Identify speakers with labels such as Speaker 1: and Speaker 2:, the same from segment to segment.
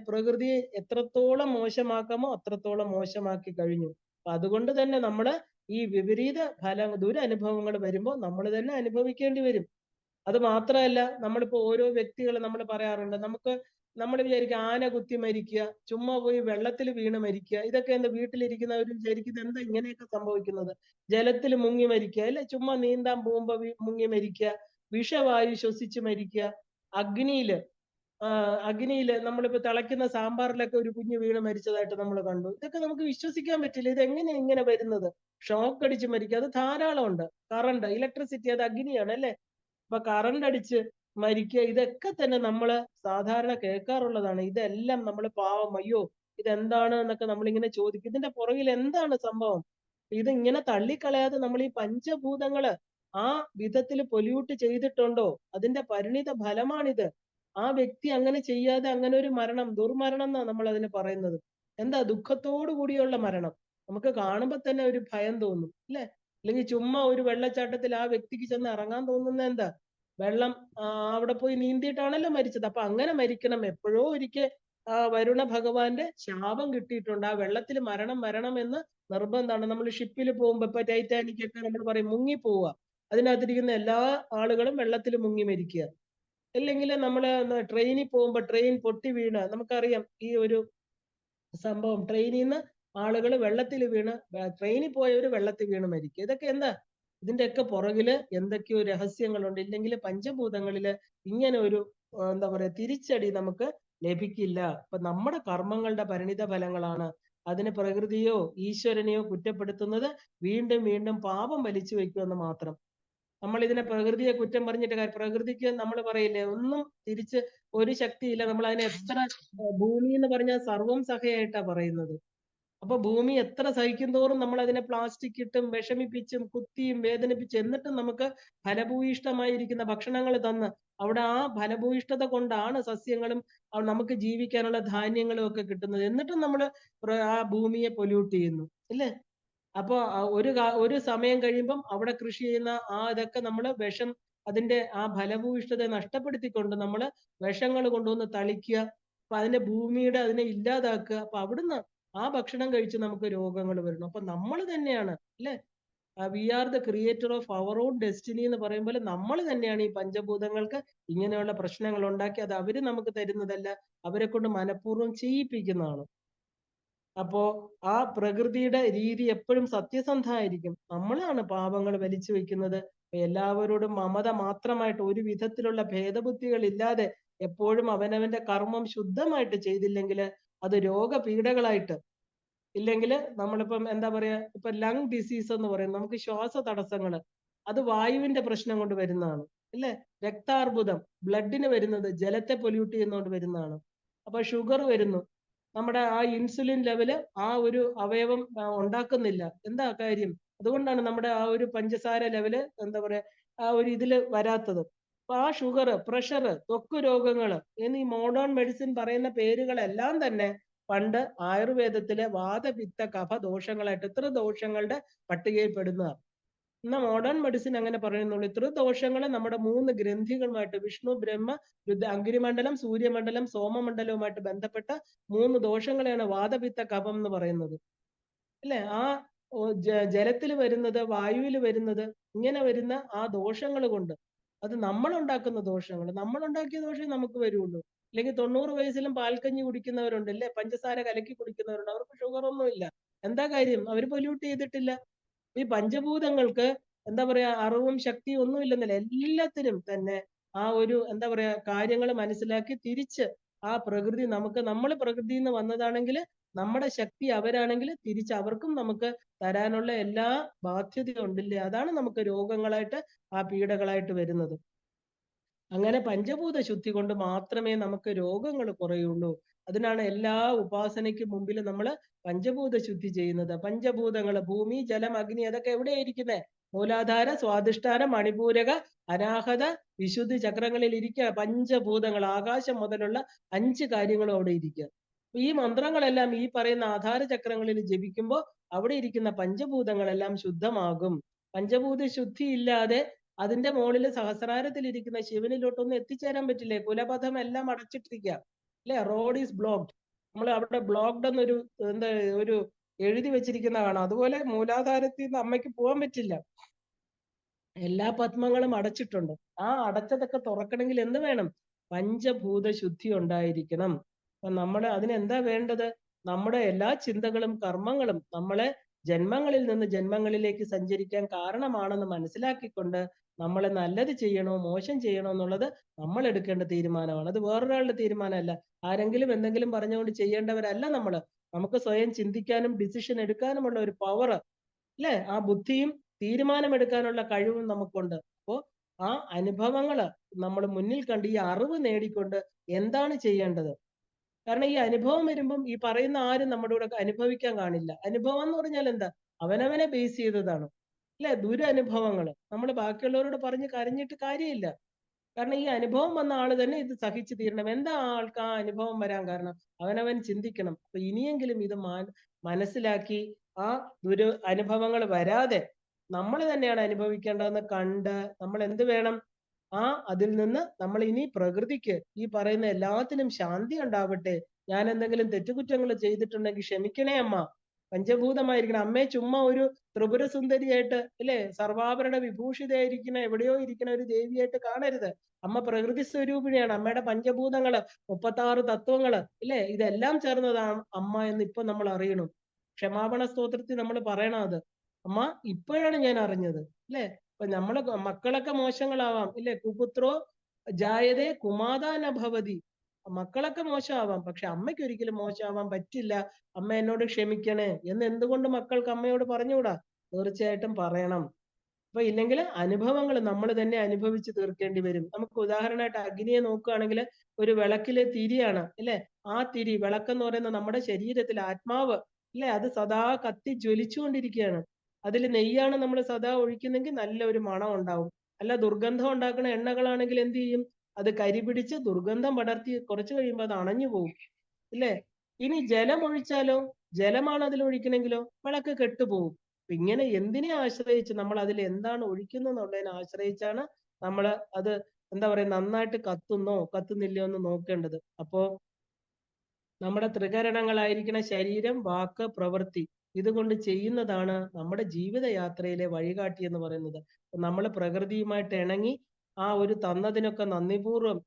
Speaker 1: പ്രകൃതിയെ എത്രത്തോളം മോശമാക്കാമോ അത്രത്തോളം മോശമാക്കി കഴിഞ്ഞു. അപ്പൊ അതുകൊണ്ട് തന്നെ നമ്മള് ഈ വിപരീത ദുരനുഭവങ്ങൾ വരുമ്പോൾ നമ്മൾ തന്നെ അനുഭവിക്കേണ്ടി വരും. അത് മാത്രമല്ല, നമ്മളിപ്പോ ഓരോ വ്യക്തികൾ നമ്മൾ പറയാറുണ്ട്, നമ്മൾ വിചാരിക്കുക ആന കുത്തി മരിക്കുക, ചുമ്മാ പോയി വെള്ളത്തിൽ വീണ് മരിക്കുക, ഇതൊക്കെ എന്താ വീട്ടിലിരിക്കുന്നവർ വിചാരിക്കുന്നത് എന്താ ഇങ്ങനെയൊക്കെ സംഭവിക്കുന്നത്? ജലത്തിൽ മുങ്ങി മരിക്കുക, അല്ലെ? ചുമ്മാ നീന്താൻ പോകുമ്പോ മുങ്ങി മരിക്കുക, വിഷവായു ശ്വസിച്ച് മരിക്കുക, അഗ്നിയില് അഗ്നിയില് നമ്മളിപ്പോ തിളയ്ക്കുന്ന സാമ്പാറിലൊക്കെ ഒരു കുഞ്ഞു വീണ് മരിച്ചതായിട്ട് നമ്മൾ കണ്ടു. ഇതൊക്കെ നമുക്ക് വിശ്വസിക്കാൻ പറ്റില്ല. ഇത് എങ്ങനെ ഇങ്ങനെ വരുന്നത്? ഷോക്ക് അടിച്ച് മരിക്കുക, അത് ധാരാളം ഉണ്ട്. കറണ്ട്, ഇലക്ട്രിസിറ്റി, അത് അഗ്നിയാണ്, അല്ലെ? അപ്പൊ കറണ്ട് അടിച്ച് മരിക്കുക, ഇതൊക്കെ തന്നെ നമ്മള് സാധാരണ കേൾക്കാറുള്ളതാണ്. ഇതെല്ലാം നമ്മൾ പാവം, അയ്യോ ഇതെന്താണ് എന്നൊക്കെ നമ്മളിങ്ങനെ ചോദിക്കും. ഇതിന്റെ പുറകിൽ എന്താണ് സംഭവം? ഇതിങ്ങനെ തള്ളിക്കളയാതെ നമ്മൾ ഈ പഞ്ചഭൂതങ്ങള് ആ വിധത്തിൽ പൊല്യൂട്ട് ചെയ്തിട്ടുണ്ടോ? അതിന്റെ പരിണിത ഫലമാണിത്. ആ വ്യക്തി അങ്ങനെ ചെയ്യാതെ അങ്ങനെ ഒരു മരണം, ദുർമരണം എന്നാ നമ്മൾ അതിന് പറയുന്നത്. എന്താ? ദുഃഖത്തോടു കൂടിയുള്ള മരണം. നമുക്ക് കാണുമ്പോ തന്നെ ഒരു ഭയം തോന്നും, അല്ലെ? അല്ലെങ്കിൽ ചുമ്മാ ഒരു വെള്ളച്ചാട്ടത്തിൽ ആ വ്യക്തിക്ക് ചെന്ന് ഇറങ്ങാൻ തോന്നുന്ന എന്താ? വെള്ളം അവിടെ പോയി നീന്തിയിട്ടാണല്ലോ മരിച്ചത്. അപ്പൊ അങ്ങനെ മരിക്കണം. എപ്പോഴോ ഒരിക്കൽ വരുണ ഭഗവാന്റെ ശാപം കിട്ടിയിട്ടുണ്ട്. ആ വെള്ളത്തിൽ മരണം വരണം എന്ന് നിർബന്ധമാണ്. നമ്മൾ ഷിപ്പിൽ പോകുമ്പോ, ഇപ്പൊ ടൈറ്റാനിക് ഒക്കെ നമ്മൾ പറയും മുങ്ങി പോവുക, അതിനകത്തിരിക്കുന്ന എല്ലാ ആളുകളും വെള്ളത്തിൽ മുങ്ങി മരിക്കുക. അല്ലെങ്കിൽ നമ്മള് ട്രെയിനിൽ പോകുമ്പോ ട്രെയിൻ പൊട്ടി വീണ്, നമുക്കറിയാം ഈ ഒരു സംഭവം. ട്രെയിനിൽ നിന്ന് ആളുകൾ വെള്ളത്തിൽ വീണ്, ട്രെയിനിൽ പോയവര് വെള്ളത്തിൽ വീണ് മരിക്കുക. ഇതൊക്കെ എന്താ? ഇതിന്റെയൊക്കെ പുറകില് എന്തൊക്കെയോ രഹസ്യങ്ങളുണ്ട്. ഇല്ലെങ്കിൽ പഞ്ചഭൂതങ്ങളില് ഇങ്ങനെ ഒരു എന്താ പറയാ തിരിച്ചടി നമുക്ക് ലഭിക്കില്ല. അപ്പൊ നമ്മുടെ കർമ്മങ്ങളുടെ പരിണിത ഫലങ്ങളാണ്. അതിന് പ്രകൃതിയോ ഈശ്വരനെയോ കുറ്റപ്പെടുത്തുന്നത് വീണ്ടും വീണ്ടും പാപം വലിച്ചു വെക്കുമെന്ന് മാത്രം. നമ്മൾ ഇതിനെ പ്രകൃതിയെ കുറ്റം പറഞ്ഞിട്ട് കാര്യം, പ്രകൃതിക്ക് നമ്മൾ പറയില്ലേ ഒന്നും തിരിച്ച് ഒരു ശക്തിയില്ല. നമ്മൾ അതിനെ എത്ര ഭൂമി എന്ന് പറഞ്ഞാൽ സർവം സഹയായിട്ടാ പറയുന്നത്. അപ്പൊ ഭൂമി എത്ര സഹിക്കും തോറും നമ്മൾ അതിനെ പ്ലാസ്റ്റിക് ഇട്ടും വിഷമിപ്പിച്ചും കുത്തിയും വേദനിപ്പിച്ചും എന്നിട്ടും നമുക്ക് ഫലഭൂയിഷ്ടമായിരിക്കുന്ന ഭക്ഷണങ്ങൾ തന്ന്, അവിടെ ആ ഫലഭൂയിഷ്ഠത കൊണ്ടാണ് സസ്യങ്ങളും നമുക്ക് ജീവിക്കാനുള്ള ധാന്യങ്ങളും ഒക്കെ കിട്ടുന്നത്. എന്നിട്ടും നമ്മൾ ആ ഭൂമിയെ പൊല്യൂട്ട് ചെയ്യുന്നു, ഇല്ലേ? അപ്പൊ ഒരു സമയം കഴിയുമ്പം അവിടെ കൃഷി ചെയ്യുന്ന ഇതൊക്കെ നമ്മൾ വിഷം, അതിന്റെ ആ ഫലഭൂയിഷ്ഠത നഷ്ടപ്പെടുത്തിക്കൊണ്ട് നമ്മൾ വിഷങ്ങൾ കൊണ്ടുവന്ന് തളിക്കുക. അപ്പൊ അതിന്റെ ഭൂമിയുടെ അതിനെ ഇല്ലാതാക്കുക. അപ്പൊ അവിടുന്ന് ആ ഭക്ഷണം കഴിച്ച് നമുക്ക് രോഗങ്ങൾ വരുന്നു. അപ്പൊ നമ്മൾ തന്നെയാണ്, അല്ലെ? We are the creator of our own destiny എന്ന് പറയുമ്പോൾ നമ്മൾ തന്നെയാണ് ഈ പഞ്ചഭൂതങ്ങൾക്ക് ഇങ്ങനെയുള്ള പ്രശ്നങ്ങൾ ഉണ്ടാക്കി. അത് അവര് നമുക്ക് തരുന്നതല്ല, അവരെ കൊണ്ട് മനഃപൂർവ്വം ചെയ്യിപ്പിക്കുന്നതാണ്. അപ്പോ ആ പ്രകൃതിയുടെ രീതി എപ്പോഴും സത്യസന്ധമായിരിക്കും. നമ്മളാണ് പാപങ്ങൾ വലിച്ചു വെക്കുന്നത്. എല്ലാവരോടും മമത മാത്രമായിട്ട്, ഒരു വിധത്തിലുള്ള ഭേദബുദ്ധികൾ ഇല്ലാതെ എപ്പോഴും അവനവന്റെ കർമ്മം ശുദ്ധമായിട്ട് ചെയ്തില്ലെങ്കിൽ അത് രോഗപീഠകളായിട്ട്, ഇല്ലെങ്കിൽ നമ്മളിപ്പം എന്താ പറയാ, ഇപ്പൊ ലങ് ഡിസീസ് എന്ന് പറയും, നമുക്ക് ശ്വാസ തടസ്സങ്ങൾ, അത് വായുവിന്റെ പ്രശ്നം കൊണ്ട് വരുന്നതാണ്, അല്ലെ? രക്താർബുദം ബ്ലഡിന് വരുന്നത് ജലത്തെ പൊല്യൂട്ട് ചെയ്യുന്നതുകൊണ്ട് വരുന്നതാണ്. അപ്പൊ ഷുഗർ വരുന്നു, നമ്മുടെ ആ ഇൻസുലിൻ ലെവല് ആ ഒരു അവയവം ഉണ്ടാക്കുന്നില്ല. എന്താ കാര്യം? അതുകൊണ്ടാണ് നമ്മുടെ ആ ഒരു പഞ്ചസാര ലെവല് എന്താ പറയാ ആ ഒരു ഇതില് വരാത്തത്. അപ്പൊ ആ ഷുഗർ, പ്രഷർ, ത്വക്ക് രോഗങ്ങൾ എന്നീ മോഡേൺ മെഡിസിൻ പറയുന്ന പേരുകളെല്ലാം തന്നെ പണ്ട് ആയുർവേദത്തിലെ വാതപിത്ത കഫ ദോഷങ്ങളായിട്ട് ദോഷങ്ങളുടെ പട്ടികയിൽ പെടുന്നതാണ്. എന്നാ മോഡേൺ മെഡിസിൻ അങ്ങനെ പറയുന്നുള്ളൂ. ഇത്ര ദോഷങ്ങളെ നമ്മുടെ 3 ഗ്രന്ഥികളുമായിട്ട്, വിഷ്ണു ബ്രഹ്മ അഗ്നിമണ്ഡലം, സൂര്യമണ്ഡലം, സോമമണ്ഡലവുമായിട്ട് ബന്ധപ്പെട്ട 3 ദോഷങ്ങളെയാണ് വാതപിത്ത കഫം എന്ന് പറയുന്നത്, അല്ലെ? ആ ജലത്തിൽ വരുന്നത്, വായുവിൽ വരുന്നത്, ഇങ്ങനെ വരുന്ന ആ ദോഷങ്ങൾ കൊണ്ട്, അത് നമ്മൾ ഉണ്ടാക്കുന്ന ദോഷങ്ങൾ, നമ്മൾ ഉണ്ടാക്കിയ ദോഷം നമുക്ക് വരുള്ളൂ. അല്ലെങ്കിൽ 90 വയസ്സിലും പാൽക്കഞ്ഞി കുടിക്കുന്നവരുണ്ട്, അല്ലെ? പഞ്ചസാര കലക്കി കുടിക്കുന്നവരുണ്ട്, അവർക്ക് ഷുഗർ ഒന്നും ഇല്ല. എന്താ കാര്യം? അവർ പൊല്യൂട്ട് ചെയ്തിട്ടില്ല. ഈ പഞ്ചഭൂതങ്ങൾക്ക് എന്താ പറയാ അറിവും ശക്തിയും ഒന്നും ഇല്ലെന്നല്ല, എല്ലാത്തിനും തന്നെ ആ ഒരു എന്താ പറയാ കാര്യങ്ങൾ മനസ്സിലാക്കി തിരിച്ച് ആ പ്രകൃതി നമുക്ക്, നമ്മൾ പ്രകൃതിയിൽ നിന്ന് വന്നതാണെങ്കിൽ നമ്മുടെ ശക്തി അവരാണെങ്കിൽ തിരിച്ച് അവർക്കും നമുക്ക് തരാനുള്ള എല്ലാ ബാധ്യതയും ഉണ്ടില്ലേ? അതാണ് നമുക്ക് രോഗങ്ങളായിട്ട് ആ പീഡകളായിട്ട് വരുന്നത്. അങ്ങനെ പഞ്ചഭൂത ശുദ്ധി കൊണ്ട് മാത്രമേ നമുക്ക് രോഗങ്ങൾ കുറയുള്ളൂ. അതിനാണ് എല്ലാ ഉപാസനയ്ക്ക് മുമ്പിൽ നമ്മൾ പഞ്ചഭൂത ശുദ്ധി ചെയ്യുന്നത്. പഞ്ചഭൂതങ്ങള് ഭൂമി, ജലം, അഗ്നി, അതൊക്കെ എവിടെയായിരിക്കുന്നത്? മൂലാധാര, സ്വാധിഷ്ഠാന, മണിപൂരക, അനാഹത, വിശുദ്ധി ചക്രങ്ങളിൽ ഇരിക്കുക. പഞ്ചഭൂതങ്ങൾ, ആകാശം മുതലുള്ള 5 കാര്യങ്ങളും അവിടെ ഇരിക്കുക. ഈ മന്ത്രങ്ങളെല്ലാം ഈ പറയുന്ന ആധാര ചക്രങ്ങളിൽ ജപിക്കുമ്പോൾ അവിടെ ഇരിക്കുന്ന പഞ്ചഭൂതങ്ങളെല്ലാം ശുദ്ധമാകും. പഞ്ചഭൂത ശുദ്ധി ഇല്ലാതെ അതിന്റെ മുകളിൽ സഹസ്രാരത്തിൽ ഇരിക്കുന്ന ശിവനിലോട്ടൊന്നും എത്തിച്ചേരാൻ പറ്റില്ലേ? കുലപഥം എല്ലാം അടച്ചിട്ടിരിക്കുക. അല്ലെ? Road is blocked. നമ്മൾ അവിടെ ബ്ലോക്ക്ഡ് എന്നൊരു എന്താ ഒരു എഴുതി വെച്ചിരിക്കുന്ന കാണാം. അതുപോലെ മൂലാധാരത്തിൽ നിന്ന് അമ്മയ്ക്ക് പോകാൻ പറ്റില്ല. എല്ലാ പത്മങ്ങളും അടച്ചിട്ടുണ്ട്. ആ അടച്ചതൊക്കെ തുറക്കണമെങ്കിൽ എന്ത് വേണം? പഞ്ചഭൂത ശുദ്ധി ഉണ്ടായിരിക്കണം. അപ്പൊ നമ്മള് അതിനെന്താ വേണ്ടത്? നമ്മുടെ എല്ലാ ചിന്തകളും കർമ്മങ്ങളും നമ്മളെ ജന്മങ്ങളിൽ നിന്ന് ജന്മങ്ങളിലേക്ക് സഞ്ചരിക്കാൻ കാരണമാണെന്ന് മനസ്സിലാക്കിക്കൊണ്ട് നമ്മളെ നല്ലത് ചെയ്യണോ മോശം ചെയ്യണോ എന്നുള്ളത് നമ്മൾ എടുക്കേണ്ട തീരുമാനമാണ്. അത് വേറൊരാളുടെ തീരുമാനമല്ല. ആരെങ്കിലും എന്തെങ്കിലും പറഞ്ഞുകൊണ്ട് ചെയ്യേണ്ടവരല്ല നമ്മള്. നമുക്ക് സ്വയം ചിന്തിക്കാനും ഡിസിഷൻ എടുക്കാനുമുള്ള ഒരു പവർ, അല്ലെ? ആ ബുദ്ധിയും തീരുമാനമെടുക്കാനുള്ള കഴിവും നമുക്കുണ്ട്. അപ്പോ ആ അനുഭവങ്ങള് നമ്മൾ മുന്നിൽ കണ്ട് ഈ അറിവ് നേടിക്കൊണ്ട് എന്താണ് ചെയ്യേണ്ടത്? കാരണം ഈ അനുഭവം വരുമ്പം ഈ പറയുന്ന ആരും നമ്മുടെ കൂടെ അനുഭവിക്കാൻ കാണില്ല. അനുഭവം എന്ന് പറഞ്ഞാൽ എന്താ? അവനവനെ ബേസ് ചെയ്തതാണ്, അല്ലെ? ദുരനുഭവങ്ങള് നമ്മൾ ബാക്കിയുള്ളവരോട് പറഞ്ഞ് കരഞ്ഞിട്ട് കാര്യമില്ല. കാരണം ഈ അനുഭവം വന്ന ആള് തന്നെ ഇത് സഹിച്ചു തീരണം. എന്താ ആൾക്ക് ആ അനുഭവം വരാൻ കാരണം? അവനവൻ ചിന്തിക്കണം. അപ്പൊ ഇനിയെങ്കിലും ഇത് മനസ്സിലാക്കി ആ അനുഭവങ്ങൾ വരാതെ നമ്മൾ തന്നെയാണ് അനുഭവിക്കേണ്ടതെന്ന് കണ്ട് നമ്മൾ എന്ത് വേണം? അതിൽ നിന്ന് നമ്മൾ ഇനി പ്രകൃതിക്ക് ഈ പറയുന്ന എല്ലാത്തിനും ശാന്തി ഉണ്ടാവട്ടെ. ഞാൻ എന്തെങ്കിലും തെറ്റുകുറ്റങ്ങൾ ചെയ്തിട്ടുണ്ടെങ്കിൽ ക്ഷമിക്കണേ അമ്മ. പഞ്ചഭൂതമായിരിക്കണം അമ്മയെ ചുമ്മാ ഒരു ത്രിപുര സുന്ദരിയായിട്ട്, അല്ലെ, സർവാഭരണ വിഭൂഷിതയായിരിക്കുന്ന എവിടെയോ ഇരിക്കുന്ന ഒരു ദേവിയായിട്ട് കാണരുത്. അമ്മ പ്രകൃതി സ്വരൂപിണിയാണ്. അമ്മയുടെ പഞ്ചഭൂതങ്ങള് 36 തത്വങ്ങള്, ഇല്ലേ, ഇതെല്ലാം ചേർന്നതാണ് അമ്മ എന്ന് ഇപ്പൊ നമ്മൾ അറിയണം. ക്ഷമാപണ സ്തോത്രത്തിൽ നമ്മൾ പറയണം അത്. അമ്മ ഇപ്പോഴാണ് ഞാൻ അറിഞ്ഞത്, അല്ലെ? അപ്പൊ നമ്മളെ മക്കളൊക്കെ മോശങ്ങളാവാം, ഇല്ലേ? കുപുത്രോ ജായതേ കുമാതാന ഭവതി. മക്കളൊക്കെ മോശമാവാം, പക്ഷെ അമ്മയ്ക്ക് ഒരിക്കലും മോശമാവാൻ പറ്റില്ല. അമ്മ എന്നോട് ക്ഷമിക്കണേ എന്ന് എന്തുകൊണ്ട് മക്കൾക്ക് അമ്മയോട് പറഞ്ഞുകൂടാ? തീർച്ചയായിട്ടും പറയണം. അപ്പൊ ഇല്ലെങ്കിൽ അനുഭവങ്ങൾ നമ്മൾ തന്നെ അനുഭവിച്ച് തീർക്കേണ്ടി വരും. നമുക്ക് ഉദാഹരണമായിട്ട് അഗ്നിയെ നോക്കുകയാണെങ്കിൽ ഒരു വിളക്കിലെ തിരിയാണ്, അല്ലെ? ആ തിരി, വിളക്കെന്ന് പറയുന്ന നമ്മുടെ ശരീരത്തിൽ ആത്മാവ്, അല്ലെ, അത് സദാ കത്തി ജ്വലിച്ചുകൊണ്ടിരിക്കുകയാണ്. അതിൽ നെയ്യാണ് നമ്മൾ സദാ ഒഴിക്കുന്നെങ്കിൽ നല്ല ഒരു മണം ഉണ്ടാവും. അല്ല ദുർഗന്ധം ഉണ്ടാക്കുന്ന എണ്ണകളാണെങ്കിൽ എന്ത് ചെയ്യും? അത് കരി പിടിച്ച് ദുർഗന്ധം പടർത്തി കുറച്ച് കഴിയുമ്പോൾ അത് അണഞ്ഞു പോകും, ഇല്ലേ? ഇനി ജലം ഒഴിച്ചാലോ? ജലമാണ് അതിൽ ഒഴിക്കണമെങ്കിലോ വിളക്ക് കെട്ടുപോകും. അപ്പൊ ഇങ്ങനെ എന്തിനെ ആശ്രയിച്ച് നമ്മൾ അതിൽ എന്താണ് ഒഴിക്കുന്നുള്ളതിനെ ആശ്രയിച്ചാണ് നമ്മൾ അത് എന്താ പറയാ നന്നായിട്ട് കത്തുന്നോ കത്തുന്നില്ലയോ എന്ന് നോക്കേണ്ടത്. അപ്പോ നമ്മുടെ ത്രികരണങ്ങളായിരിക്കുന്ന ശരീരം, വാക്ക്, പ്രവൃത്തി, ഇതുകൊണ്ട് ചെയ്യുന്നതാണ് നമ്മുടെ ജീവിതയാത്രയിലെ വഴികാട്ടി എന്ന് പറയുന്നത്. നമ്മൾ പ്രകൃതിയുമായിട്ട് ഇണങ്ങി ആ ഒരു തന്നതിനൊക്കെ നന്ദിപൂർവ്വം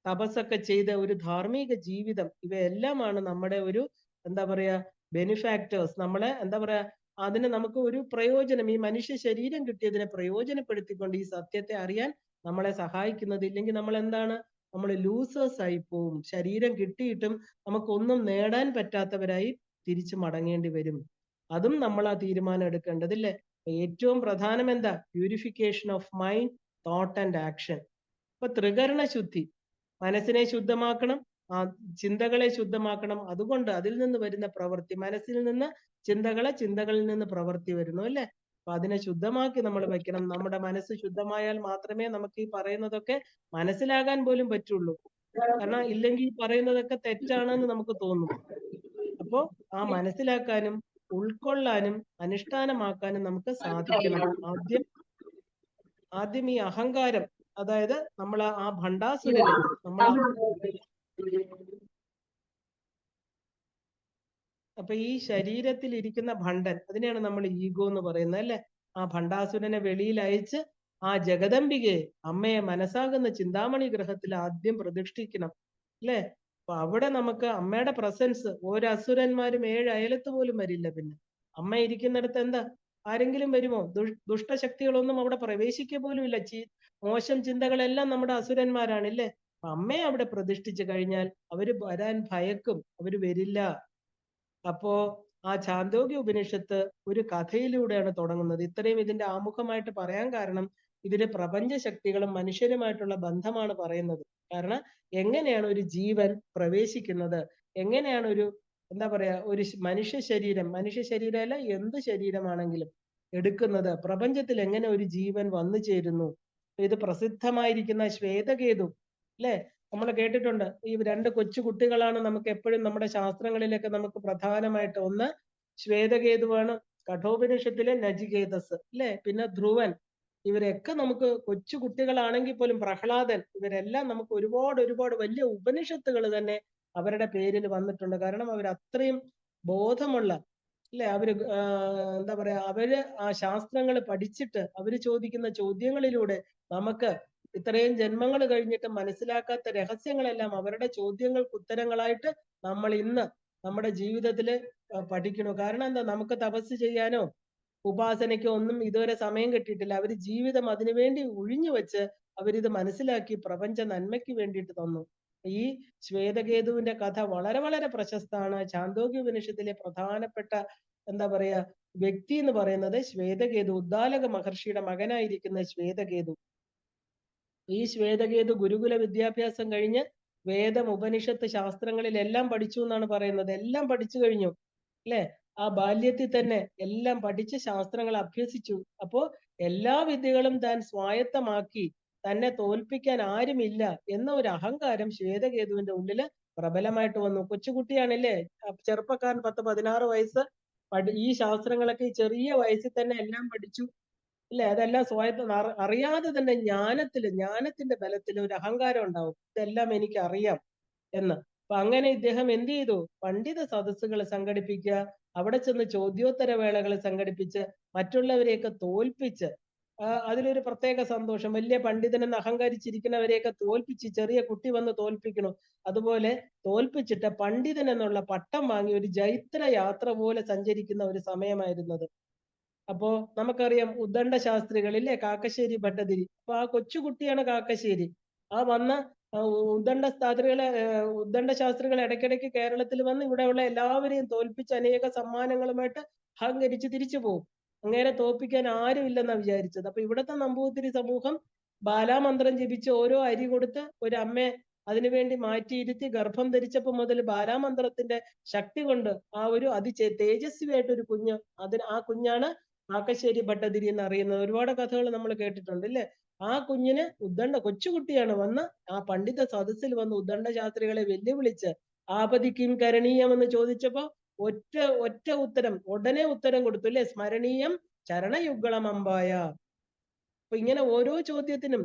Speaker 1: തപസ്സൊക്കെ ചെയ്ത ഒരു ധാർമ്മിക ജീവിതം, ഇവയെല്ലാമാണ് നമ്മുടെ ഒരു എന്താ പറയാ ബെനിഫാക്ടേഴ്സ്. നമ്മളെ എന്താ പറയാ അതിന് നമുക്ക് ഒരു പ്രയോജനം, ഈ മനുഷ്യ ശരീരം കിട്ടിയതിനെ പ്രയോജനപ്പെടുത്തിക്കൊണ്ട് ഈ സത്യത്തെ അറിയാൻ നമ്മളെ സഹായിക്കുന്നത്. ഇല്ലെങ്കിൽ നമ്മൾ എന്താണ്? നമ്മൾ ലൂസേഴ്സ് ആയി പോവും. ശരീരം കിട്ടിയിട്ടും നമുക്കൊന്നും നേടാൻ പറ്റാത്തവരായി തിരിച്ചു മടങ്ങേണ്ടി വരും. അതും നമ്മൾ ആ തീരുമാനം എടുക്കേണ്ടതില്ലേ? ഏറ്റവും പ്രധാനം എന്താ? Purification of mind, thought and action. അപ്പൊ ത്രികരണ ശുദ്ധി, മനസ്സിനെ ശുദ്ധമാക്കണം, ആ ചിന്തകളെ ശുദ്ധമാക്കണം. അതുകൊണ്ട് അതിൽ നിന്ന് വരുന്ന പ്രവൃത്തി, മനസ്സിൽ നിന്ന് ചിന്തകളിൽ നിന്ന് പ്രവൃത്തി വരുന്നു, അല്ലെ? അപ്പൊ അതിനെ ശുദ്ധമാക്കി നമ്മൾ വെക്കണം. നമ്മുടെ മനസ്സ് ശുദ്ധമായാൽ മാത്രമേ നമുക്ക് ഈ പറയുന്നതൊക്കെ മനസ്സിലാകാൻ പോലും പറ്റുള്ളൂ. കാരണം ഇല്ലെങ്കിൽ ഈ പറയുന്നതൊക്കെ തെറ്റാണെന്ന് നമുക്ക് തോന്നും. അപ്പോ ആ മനസ്സിലാക്കാനും ഉൾക്കൊള്ളാനും അനുഷ്ഠാനമാക്കാനും നമുക്ക് സാധിക്കണം. ആദ്യം ഈ അഹങ്കാരം, അതായത് നമ്മൾ ആ ഭണ്ഡാസുരനെ അപ്പൊ ഈ ശരീരത്തിൽ ഇരിക്കുന്ന ഭണ്ഡൻ, അതിനെയാണ് നമ്മൾ ഈഗോ എന്ന് പറയുന്നത്, അല്ലെ? ആ ഭണ്ഡാസുരനെ വെളിയിൽ അയച്ച് ആ ജഗദംബികയെ, അമ്മയെ മനസ്സാകുന്ന ചിന്താമണി ഗ്രഹത്തിൽ ആദ്യം പ്രതിഷ്ഠിക്കണം, അല്ലെ? അപ്പൊ അവിടെ നമുക്ക് അമ്മയുടെ പ്രസൻസ്, ഓരോ അസുരന്മാരും 7 അയലത്ത് പോലും വരില്ല. പിന്നെ അമ്മ ഇരിക്കുന്നിടത്ത് എന്താ ആരെങ്കിലും വരുമോ? ദുഷ്ടശക്തികളൊന്നും അവിടെ പ്രവേശിക്കുക പോലും ഇല്ല. മോശം ചിന്തകളെല്ലാം നമ്മുടെ അസുരന്മാരാണ്, ഇല്ലേ? അപ്പൊ അമ്മയെ അവിടെ പ്രതിഷ്ഠിച്ചു കഴിഞ്ഞാൽ അവര് വരാൻ ഭയക്കും, അവര് വരില്ല. അപ്പോ ആ ഛാന്തോഗ്യ ഉപനിഷത്ത് ഒരു കഥയിലൂടെയാണ് തുടങ്ങുന്നത്. ഇത്രയും ഇതിന്റെ ആമുഖമായിട്ട് പറയാൻ കാരണം ഇതിന് പ്രപഞ്ച ശക്തികളും മനുഷ്യരുമായിട്ടുള്ള ബന്ധമാണ് പറയുന്നത്. കാരണം എങ്ങനെയാണ് ഒരു ജീവൻ പ്രവേശിക്കുന്നത്, എങ്ങനെയാണ് ഒരു എന്താ പറയാ ഒരു മനുഷ്യ ശരീരമല്ല എന്ത് ശരീരമാണെങ്കിലും എടുക്കുന്നത്, പ്രപഞ്ചത്തിൽ എങ്ങനെ ഒരു ജീവൻ വന്നു ചേരുന്നു. ഇത് പ്രസിദ്ധമായിരിക്കുന്ന ശ്വേതകേതു, അല്ലെ? നമ്മൾ കേട്ടിട്ടുണ്ട്. ഈ 2 കൊച്ചു കുട്ടികളാണ് നമുക്ക് എപ്പോഴും നമ്മുടെ ശാസ്ത്രങ്ങളിലൊക്കെ നമുക്ക് പ്രധാനമായിട്ട്. ഒന്ന് ശ്വേതകേതുവാണ്, കഠോപനിഷത്തിലെ നചികേതസ്, അല്ലെ? പിന്നെ ധ്രുവൻ, ഇവരൊക്കെ നമുക്ക് കൊച്ചു കുട്ടികളാണെങ്കിൽ പോലും പ്രഹ്ലാദൻ, ഇവരെല്ലാം നമുക്ക് ഒരുപാട് ഒരുപാട് വലിയ ഉപനിഷത്തുകൾ തന്നെ അവരുടെ പേരിൽ വന്നിട്ടുണ്ട്. കാരണം അവർ അത്രയും ബോധമുള്ള, അല്ലെ, അവര് എന്താ പറയാ, അവര് ആ ശാസ്ത്രങ്ങൾ പഠിച്ചിട്ട് അവര് ചോദിക്കുന്ന ചോദ്യങ്ങളിലൂടെ നമുക്ക് ഇത്രയും ജന്മങ്ങൾ കഴിഞ്ഞിട്ട് മനസ്സിലാക്കാത്ത രഹസ്യങ്ങളെല്ലാം അവരുടെ ചോദ്യങ്ങൾക്ക് ഉത്തരങ്ങളായിട്ട് നമ്മൾ ഇന്ന് നമ്മുടെ ജീവിതത്തില് പഠിക്കണു. കാരണം എന്താ, നമുക്ക് തപസ് ചെയ്യാനോ ഉപാസനയ്ക്കോ ഒന്നും ഇതുവരെ സമയം കിട്ടിയിട്ടില്ല. അവര് ജീവിതം അതിനുവേണ്ടി ഒഴിഞ്ഞു വെച്ച് അവരിത് മനസ്സിലാക്കി പ്രപഞ്ച നന്മയ്ക്ക് വേണ്ടിയിട്ട് തന്നു. ഈ ശ്വേതകേതുവിന്റെ കഥ വളരെ വളരെ പ്രശസ്തമാണ്. ഛാന്തോക്യ ഉപനിഷത്തിലെ പ്രധാനപ്പെട്ട എന്താ പറയാ വ്യക്തി എന്ന് പറയുന്നത് ശ്വേതകേതു, ഉദ്ദാലക മഹർഷിയുടെ മകനായിരിക്കുന്ന ശ്വേതകേതു. ഈ ശ്വേതകേതു ഗുരുകുല വിദ്യാഭ്യാസം കഴിഞ്ഞ് വേദം, ഉപനിഷത്ത്, ശാസ്ത്രങ്ങളിലെല്ലാം പഠിച്ചു എന്നാണ് പറയുന്നത്. എല്ലാം പഠിച്ചു കഴിഞ്ഞു, അല്ലെ? ആ ബാല്യത്തിൽ തന്നെ എല്ലാം പഠിച്ച് ശാസ്ത്രങ്ങൾ അഭ്യസിച്ചു. അപ്പോ എല്ലാ വിദ്യകളും താൻ സ്വായത്തമാക്കി തന്നെ തോൽപ്പിക്കാൻ ആരുമില്ല എന്ന ഒരു അഹങ്കാരം ശ്വേതകേതുവിന്റെ ഉള്ളില് പ്രബലമായിട്ട് വന്നു. കൊച്ചുകുട്ടിയാണല്ലേ, ചെറുപ്പക്കാരൻ, 10-16 വയസ്സ്. ഈ ശാസ്ത്രങ്ങളൊക്കെ ഈ ചെറിയ വയസ്സിൽ തന്നെ എല്ലാം പഠിച്ചു, ഇല്ലേ? അതെല്ലാം സ്വായത്തം അറിയാതെ തന്നെ ജ്ഞാനത്തിന്റെ ബലത്തിൽ ഒരു അഹങ്കാരം ഉണ്ടാവും, ഇതെല്ലാം എനിക്ക് അറിയാം എന്ന്. അപ്പൊ അങ്ങനെ ഇദ്ദേഹം എന്ത് ചെയ്തു? പണ്ഡിത സദസ്സുകൾ സംഘടിപ്പിക്കുക, അവിടെ ചെന്ന് ചോദ്യോത്തര വേളകൾ സംഘടിപ്പിച്ച് മറ്റുള്ളവരെയൊക്കെ തോൽപ്പിച്ച്, അതിലൊരു പ്രത്യേക സന്തോഷം. വലിയ പണ്ഡിതനെന്ന് അഹങ്കരിച്ചിരിക്കുന്നവരെയൊക്കെ തോൽപ്പിച്ച്, ചെറിയ കുട്ടി വന്ന് തോൽപ്പിക്കണു, അതുപോലെ തോൽപ്പിച്ചിട്ട് പണ്ഡിതൻ എന്നുള്ള പട്ടം വാങ്ങി ഒരു ജൈത്ര യാത്ര പോലെ സഞ്ചരിക്കുന്ന ഒരു സമയമായിരുന്നത്. അപ്പോ നമുക്കറിയാം ഉദ്ദണ്ഡ ശാസ്ത്രികളില്ലേ, കാക്കശ്ശേരി ഭട്ടതിരി. അപ്പൊ ആ കൊച്ചുകുട്ടിയാണ് കാക്കശ്ശേരി. ആ വന്ന ഉദ്ദണ്ഡ ശാസ്ത്രികൾ ഇടയ്ക്കിടയ്ക്ക് കേരളത്തിൽ വന്ന് ഇവിടെയുള്ള എല്ലാവരെയും തോൽപ്പിച്ച് അനേക സമ്മാനങ്ങളുമായിട്ട് അഹങ്കരിച്ച് തിരിച്ചു പോകും. അങ്ങേരെ തോൽപ്പിക്കാൻ ആരുമില്ലെന്നാ വിചാരിച്ചത്. അപ്പൊ ഇവിടുത്തെ നമ്പൂതിരി സമൂഹം ബാലാമന്ത്രം ജപിച്ച് ഓരോ അരി കൊടുത്ത് ഒരു അമ്മയെ അതിനുവേണ്ടി മാറ്റിയിരുത്തി ഗർഭം ധരിച്ചപ്പോ മുതൽ ബാലാമന്ത്രത്തിന്റെ ശക്തി കൊണ്ട് ആ ഒരു തേജസ്വിയായിട്ട് ഒരു കുഞ്ഞ്, ആ കുഞ്ഞാണ് കാക്കശ്ശേരി ഭട്ടതിരി എന്ന് അറിയുന്നത്. ഒരുപാട് കഥകൾ നമ്മൾ കേട്ടിട്ടുണ്ട്, അല്ലേ? ആ കുഞ്ഞിന് കൊച്ചുകുട്ടിയാണ് വന്ന് ആ പണ്ഡിത സദസ്സിൽ വന്ന് ഉദ്ദണ്ഡ ശാസ്ത്രികളെ വെല്ലുവിളിച്ച് ആപതിക്കും കരണീയം എന്ന് ചോദിച്ചപ്പോ ഒറ്റ ഒറ്റ ഉത്തരം, ഉടനെ ഉത്തരം കൊടുത്തു, അല്ലെ? സ്മരണീയം ചരണയുഗ്ളം അമ്പായ. അപ്പൊ ഇങ്ങനെ ഓരോ ചോദ്യത്തിനും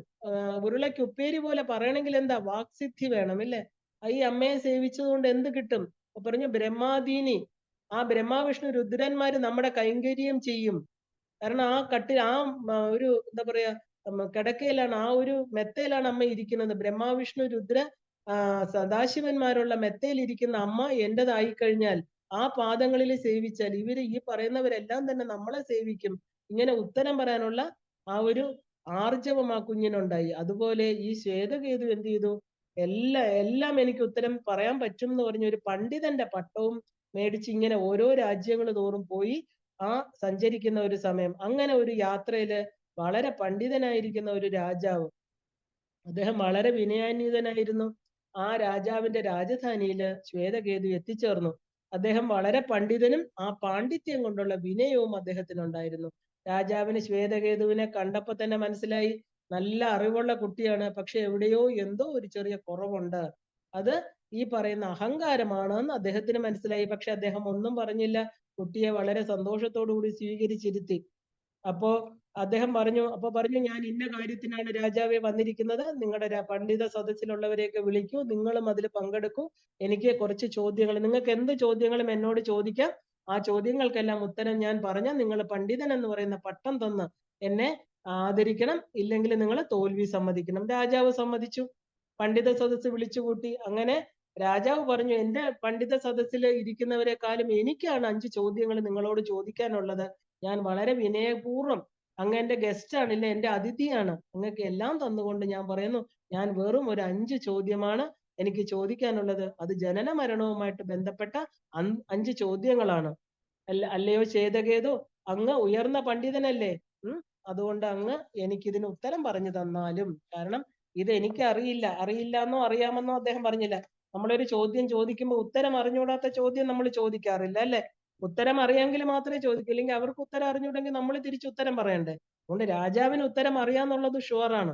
Speaker 1: ഉരുളയ്ക്ക് ഉപ്പേരി പോലെ പറയണമെങ്കിൽ എന്താ, വാക്സിദ്ധി വേണം, അല്ലേ? ഈ അമ്മയെ സേവിച്ചതുകൊണ്ട് എന്ത് കിട്ടും? പറഞ്ഞു ബ്രഹ്മാദീനി, ആ ബ്രഹ്മാവിഷ്ണു രുദ്രന്മാര് നമ്മുടെ കൈങ്കര്യം ചെയ്യും. കാരണം ഒരു എന്താ പറയാ കിടക്കയിലാണ്, ആ ഒരു മെത്തയിലാണ് അമ്മ ഇരിക്കുന്നത്. ബ്രഹ്മാവിഷ്ണു രുദ്ര സദാശിവന്മാരുള്ള മെത്തയിൽ ഇരിക്കുന്ന അമ്മ എന്റേതായി കഴിഞ്ഞാൽ ആ പാദങ്ങളിൽ സേവിച്ചാൽ ഈ പറയുന്നവരെല്ലാം തന്നെ നമ്മളെ സേവിക്കും. ഇങ്ങനെ ഉത്തരം പറയാനുള്ള ആ ഒരു ആർജവം ആ കുഞ്ഞിനുണ്ടായി. അതുപോലെ ഈ ശ്വേതകേതു എന്ത് ചെയ്തു? എല്ലാം എനിക്ക് ഉത്തരം പറയാൻ പറ്റും എന്ന് പറഞ്ഞ ഒരു പണ്ഡിതന്റെ പട്ടവും മേടിച്ച് ഇങ്ങനെ ഓരോ രാജ്യങ്ങൾ തോറും പോയി ആ സഞ്ചരിക്കുന്ന ഒരു സമയം. അങ്ങനെ ഒരു യാത്രയില് വളരെ പണ്ഡിതനായിരിക്കുന്ന ഒരു രാജാവ്, അദ്ദേഹം വളരെ വിനയാന്വിതനായിരുന്നു. ആ രാജാവിന്റെ രാജധാനിയില് ശ്വേതകേതു എത്തിച്ചേർന്നു. അദ്ദേഹം വളരെ പണ്ഡിതനും ആ പാണ്ഡിത്യം കൊണ്ടുള്ള വിനയവും അദ്ദേഹത്തിനുണ്ടായിരുന്നു. രാജാവിന് ശ്വേതകേതുവിനെ കണ്ടപ്പോ തന്നെ മനസ്സിലായി, നല്ല അറിവുള്ള കുട്ടിയാണ്, പക്ഷെ എവിടെയോ എന്തോ ഒരു ചെറിയ കുറവുണ്ട്. അത് ഈ പറയുന്ന അഹങ്കാരമാണെന്ന് അദ്ദേഹത്തിന് മനസ്സിലായി. പക്ഷെ അദ്ദേഹം ഒന്നും പറഞ്ഞില്ല. കുട്ടിയെ വളരെ സന്തോഷത്തോടു കൂടി സ്വീകരിച്ചിരുത്തി. അപ്പോ അദ്ദേഹം പറഞ്ഞു ഞാൻ ഇന്ന കാര്യത്തിനാണ് രാജാവെ വന്നിരിക്കുന്നത്, നിങ്ങളുടെ പണ്ഡിത സദസ്സിലുള്ളവരെയൊക്കെ വിളിക്കൂ, നിങ്ങളും അതിൽ പങ്കെടുക്കൂ, എനിക്ക് കുറച്ച് ചോദ്യങ്ങൾ, നിങ്ങൾക്ക് എന്ത് ചോദ്യങ്ങളും എന്നോട് ചോദിക്കാം, ആ ചോദ്യങ്ങൾക്കെല്ലാം ഉത്തരം ഞാൻ പറഞ്ഞ നിങ്ങൾ പണ്ഡിതൻ എന്ന് പറയുന്ന പട്ടം തന്ന് എന്നെ ആദരിക്കണം, ഇല്ലെങ്കിൽ നിങ്ങൾ തോൽവി സമ്മതിക്കണം. രാജാവ് സമ്മതിച്ചു. പണ്ഡിത സദസ്സ് വിളിച്ചുകൂട്ടി. അങ്ങനെ രാജാവ് പറഞ്ഞു, എന്റെ പണ്ഡിത സദസ്സിൽ ഇരിക്കുന്നവരെക്കാളും എനിക്കാണ് 5 ചോദ്യങ്ങൾ നിങ്ങളോട് ചോദിക്കാനുള്ളത്. ഞാൻ വളരെ വിനയപൂർവ്വം, അങ്ങ് എന്റെ ഗസ്റ്റ് ആണില്ല, എന്റെ അതിഥിയാണ്, അങ്ങക്ക് എല്ലാം തന്നുകൊണ്ട് ഞാൻ പറയുന്നു, ഞാൻ വെറും ഒരു 5 ചോദ്യമാണ് എനിക്ക് ചോദിക്കാനുള്ളത്. അത് ജനന മരണവുമായിട്ട് ബന്ധപ്പെട്ട 5 ചോദ്യങ്ങളാണ്. അല്ലയോ ശ്വേതകേതു, അങ്ങ് ഉയർന്ന പണ്ഡിതനല്ലേ? അതുകൊണ്ട് അങ്ങ് എനിക്കിതിന് ഉത്തരം പറഞ്ഞു തന്നാലും. കാരണം ഇത് എനിക്ക് അറിയില്ല എന്നോ അറിയാമെന്നോ അദ്ദേഹം പറഞ്ഞില്ല. നമ്മളൊരു ചോദ്യം ചോദിക്കുമ്പോൾ ഉത്തരം അറിഞ്ഞുകൂടാത്ത ചോദ്യം നമ്മൾ ചോദിക്കാറില്ല, അല്ലെ? ഉത്തരം അറിയാമെങ്കിൽ മാത്രമേ ചോദിക്കൂ, ഇല്ലെങ്കിൽ അവർക്ക് ഉത്തരം അറിഞ്ഞൂടെങ്കിൽ നമ്മൾ തിരിച്ച് ഉത്തരം പറയണ്ടേ? അതുകൊണ്ട് രാജാവിന് ഉത്തരം അറിയാന്നുള്ളത് ഷുവറാണ്.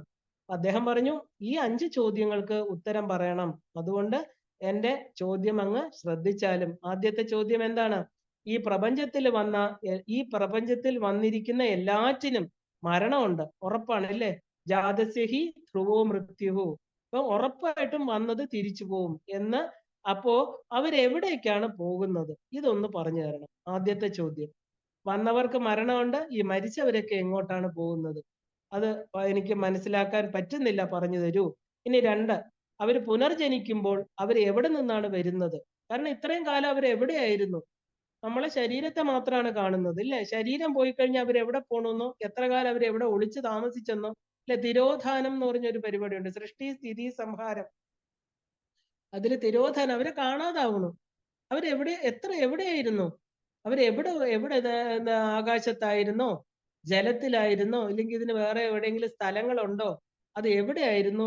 Speaker 1: അദ്ദേഹം പറഞ്ഞു, ഈ 5 ചോദ്യങ്ങൾക്ക് ഉത്തരം പറയണം, അതുകൊണ്ട് എന്റെ ചോദ്യം അങ്ങ് ശ്രദ്ധിച്ചാലും. ആദ്യത്തെ ചോദ്യം എന്താണ്? ഈ പ്രപഞ്ചത്തിൽ വന്നിരിക്കുന്ന എല്ലാറ്റിനും മരണമുണ്ട്, ഉറപ്പാണ് അല്ലേ? ജാതസ്യഹി ധ്രുവോ മൃത്യുഹു. അപ്പൊ ഉറപ്പായിട്ടും വന്നത് തിരിച്ചു പോവും എന്ന്. അപ്പോ അവരെവിടേക്കാണ് പോകുന്നത്? ഇതൊന്ന് പറഞ്ഞു തരണം. ആദ്യത്തെ ചോദ്യം. വന്നവർക്ക് മരണമുണ്ട്, ഈ മരിച്ചവരൊക്കെ എങ്ങോട്ടാണ് പോകുന്നത്? അത് എനിക്ക് മനസ്സിലാക്കാൻ പറ്റുന്നില്ല, പറഞ്ഞു തരൂ. ഇനി 2, അവർ പുനർജനിക്കുമ്പോൾ അവർ എവിടെ നിന്നാണ് വരുന്നത്? കാരണം ഇത്രയും കാലം അവർ എവിടെയായിരുന്നു? നമ്മളെ ശരീരത്തെ മാത്രമാണ് കാണുന്നത് ഇല്ലേ? ശരീരം പോയി കഴിഞ്ഞാൽ അവർ എവിടെ പോണെന്നോ, എത്ര കാലം അവർ എവിടെ ഒളിച്ചു താമസിച്ചെന്നോ അല്ലെ? തിരോധാനം എന്ന് പറഞ്ഞൊരു പരിപാടിയുണ്ട്, സൃഷ്ടി സ്ഥിതി സംഹാരം. അതിൽ തിരോധാനം, അവരെ കാണാതാവണു. എവിടെയായിരുന്നു? അവരെവിടെ എവിടെ ആകാശത്തായിരുന്നോ, ജലത്തിലായിരുന്നോ, ഇല്ലെങ്കിൽ ഇതിന് വേറെ എവിടെയെങ്കിലും സ്ഥലങ്ങളുണ്ടോ? അത് എവിടെയായിരുന്നു?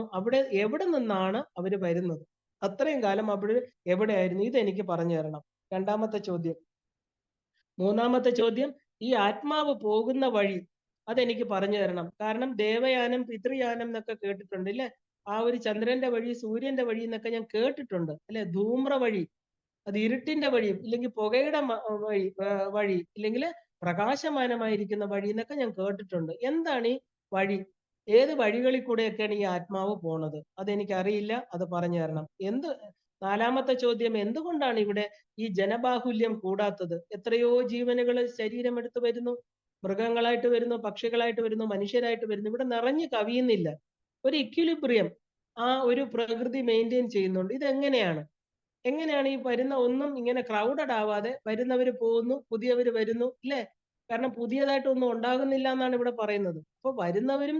Speaker 1: എവിടെ നിന്നാണ് അവര് വരുന്നത്? അത്രയും കാലം അവിടെ എവിടെയായിരുന്നു? ഇതെനിക്ക് പറഞ്ഞു തരണം. 2ാമത്തെ ചോദ്യം. 3ാമത്തെ ചോദ്യം, ഈ ആത്മാവ് പോകുന്ന വഴി അതെനിക്ക് പറഞ്ഞു തരണം. കാരണം ദേവയാനം പിതൃയാനം എന്നൊക്കെ കേട്ടിട്ടുണ്ട് ഇല്ലേ? ആ ഒരു ചന്ദ്രന്റെ വഴി, സൂര്യന്റെ വഴി എന്നൊക്കെ ഞാൻ കേട്ടിട്ടുണ്ട് അല്ലെ? ധൂമ്ര വഴി, അത് ഇരുട്ടിന്റെ വഴി, ഇല്ലെങ്കിൽ പുകയുടെ വഴി, ഇല്ലെങ്കിൽ പ്രകാശമാനമായിരിക്കുന്ന വഴി എന്നൊക്കെ ഞാൻ കേട്ടിട്ടുണ്ട്. എന്താണ് ഈ വഴി? ഏത് വഴികളിൽ കൂടെയൊക്കെയാണ് ഈ ആത്മാവ് പോണത്? അതെനിക്കറിയില്ല, അത് പറഞ്ഞു തരണം. 4ാമത്തെ ചോദ്യം, എന്തുകൊണ്ടാണ് ഇവിടെ ഈ ജനബാഹുല്യം കൂടാത്തത്? എത്രയോ ജീവനുകൾ ശരീരം എടുത്തു വരുന്നു, മൃഗങ്ങളായിട്ട് വരുന്നു, പക്ഷികളായിട്ട് വരുന്നു, മനുഷ്യരായിട്ട് വരുന്നു. ഇവിടെ നിറഞ്ഞു കവിയുന്നില്ല. ഒരു ഇക്വിലിബ്രിയം ആ ഒരു പ്രകൃതി മെയിൻറ്റെയിൻ ചെയ്യുന്നുണ്ട്. ഇതെങ്ങനെയാണ്? എങ്ങനെയാണ് ഈ വരുന്ന ഒന്നും ഇങ്ങനെ ക്രൗഡഡ് ആവാതെ വരുന്നവര് പോകുന്നു, പുതിയവര് വരുന്നു ഇല്ലേ? കാരണം പുതിയതായിട്ടൊന്നും ഉണ്ടാകുന്നില്ല എന്നാണ് ഇവിടെ പറയുന്നത്. അപ്പൊ വരുന്നവരും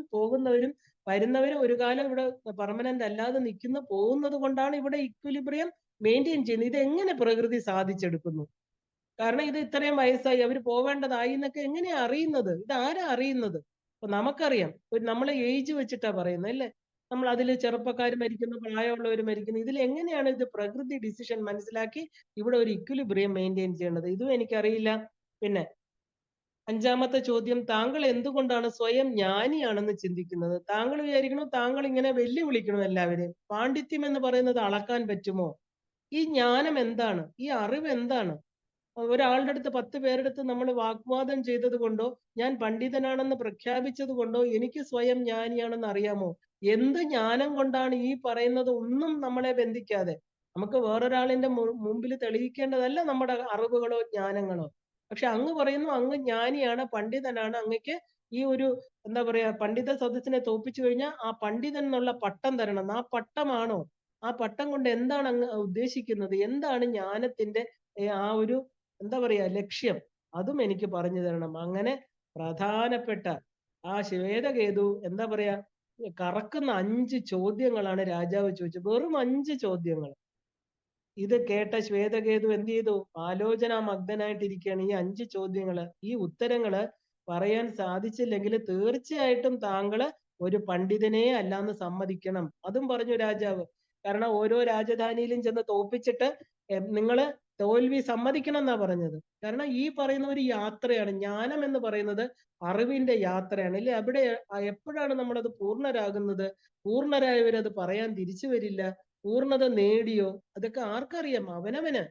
Speaker 1: വരുന്നവരും ഒരു കാലം ഇവിടെ പെർമനന്റ് അല്ലാതെ നിൽക്കുന്ന പോകുന്നത് കൊണ്ടാണ് ഇവിടെ ഇക്വിലിബ്രിയം മെയിൻറ്റെയിൻ ചെയ്യുന്നത്. ഇത് എങ്ങനെ പ്രകൃതി സാധിച്ചെടുക്കുന്നു? കാരണം ഇത് ഇത്രയും വയസ്സായി, അവർ പോവേണ്ടതായി എന്നൊക്കെ എങ്ങനെയാ അറിയുന്നത്? ഇത് ആരാ അറിയുന്നത്? അപ്പൊ നമുക്കറിയാം, നമ്മളെ ഏജ് വെച്ചിട്ടാ പറയുന്നത് അല്ലേ? നമ്മൾ അതിൽ ചെറുപ്പക്കാർ മരിക്കുന്നു, പ്രായമുള്ളവർ മരിക്കുന്നു. ഇതിൽ എങ്ങനെയാണ് ഇത് പ്രകൃതി ഡിസിഷൻ മനസ്സിലാക്കി ഇവിടെ ഒരു ഇക്വിലിബ്രിയം മെയിൻറ്റെയിൻ ചെയ്യേണ്ടത്? ഇതും എനിക്കറിയില്ല. പിന്നെ 5ാമത്തെ ചോദ്യം, താങ്കൾ എന്തുകൊണ്ടാണ് സ്വയം ജ്ഞാനിയാണെന്ന് ചിന്തിക്കുന്നത്? താങ്കൾ വിചാരിക്കണോ താങ്കൾ ഇങ്ങനെ വെല്ലുവിളിക്കണോ എല്ലാവരെയും? പാണ്ഡിത്യം എന്ന് പറയുന്നത് അളക്കാൻ പറ്റുമോ? ഈ ജ്ഞാനം എന്താണ്? ഈ അറിവ് എന്താണ്? ഒരാളുടെ അടുത്ത് 10 പേരുടെ അടുത്ത് നമ്മൾ വാഗ്വാദം ചെയ്തത് കൊണ്ടോ, ഞാൻ പണ്ഡിതനാണെന്ന് പ്രഖ്യാപിച്ചത് കൊണ്ടോ എനിക്ക് സ്വയം ജ്ഞാനിയാണെന്ന് അറിയാമോ? എന്ത് ജ്ഞാനം കൊണ്ടാണ് ഈ പറയുന്നത്? ഒന്നും നമ്മളെ ബന്ധിക്കാതെ നമുക്ക് വേറൊരാളിന്റെ മുമ്പിൽ തെളിയിക്കേണ്ടതല്ല നമ്മുടെ അറിവുകളോ ജ്ഞാനങ്ങളോ. പക്ഷെ അങ്ങ് പറയുന്നു അങ്ങ് ജ്ഞാനിയാണ്, പണ്ഡിതനാണ്, അങ്ങക്ക് ഈ ഒരു എന്താ പറയാ പണ്ഡിത സദസ്സിനെ തോപ്പിച്ചു കഴിഞ്ഞാൽ ആ പണ്ഡിതൻ എന്നുള്ള പട്ടം തരണം. ആ പട്ടമാണോ? ആ പട്ടം കൊണ്ട് എന്താണ് അങ്ങ് ഉദ്ദേശിക്കുന്നത്? എന്താണ് ജ്ഞാനത്തിന്റെ ആ ഒരു എന്താ പറയാ ലക്ഷ്യം? അതും എനിക്ക് പറഞ്ഞു തരണം. അങ്ങനെ പ്രധാനപ്പെട്ട ആ ശ്വേതകേതു എന്താ പറയാ കറക്കുന്ന 5 ചോദ്യങ്ങളാണ് രാജാവ് ചോദിച്ചത്. വെറും 5 ചോദ്യങ്ങൾ. ഇത് കേട്ട ശ്വേതകേതു എന്ത് ചെയ്തു? ആലോചനാമഗ്നനായിട്ടിരിക്കുകയാണ്. ഈ 5 ചോദ്യങ്ങള്, ഈ ഉത്തരങ്ങള് പറയാൻ സാധിച്ചില്ലെങ്കിൽ തീർച്ചയായിട്ടും താങ്കള് ഒരു പണ്ഡിതനെ അല്ലാന്ന് സമ്മതിക്കണം. അതും പറഞ്ഞു രാജാവ്. കാരണം ഓരോ രാജധാനിയിലും ചെന്ന് തോപ്പിച്ചിട്ട് നിങ്ങള് തോൽവി സമ്മതിക്കണം എന്നാ പറഞ്ഞത്. കാരണം ഈ പറയുന്ന ഒരു യാത്രയാണ്. ജ്ഞാനം എന്ന് പറയുന്നത് അറിവിന്റെ യാത്രയാണ് അല്ലെ? അവിടെ എപ്പോഴാണ് നമ്മളത് പൂർണ്ണരാകുന്നത്? പൂർണ്ണരായവരത് പറയാൻ തിരിച്ചു വരില്ല. പൂർണ്ണത നേടിയോ? അതൊക്കെ ആർക്കറിയാം? അവനവന്.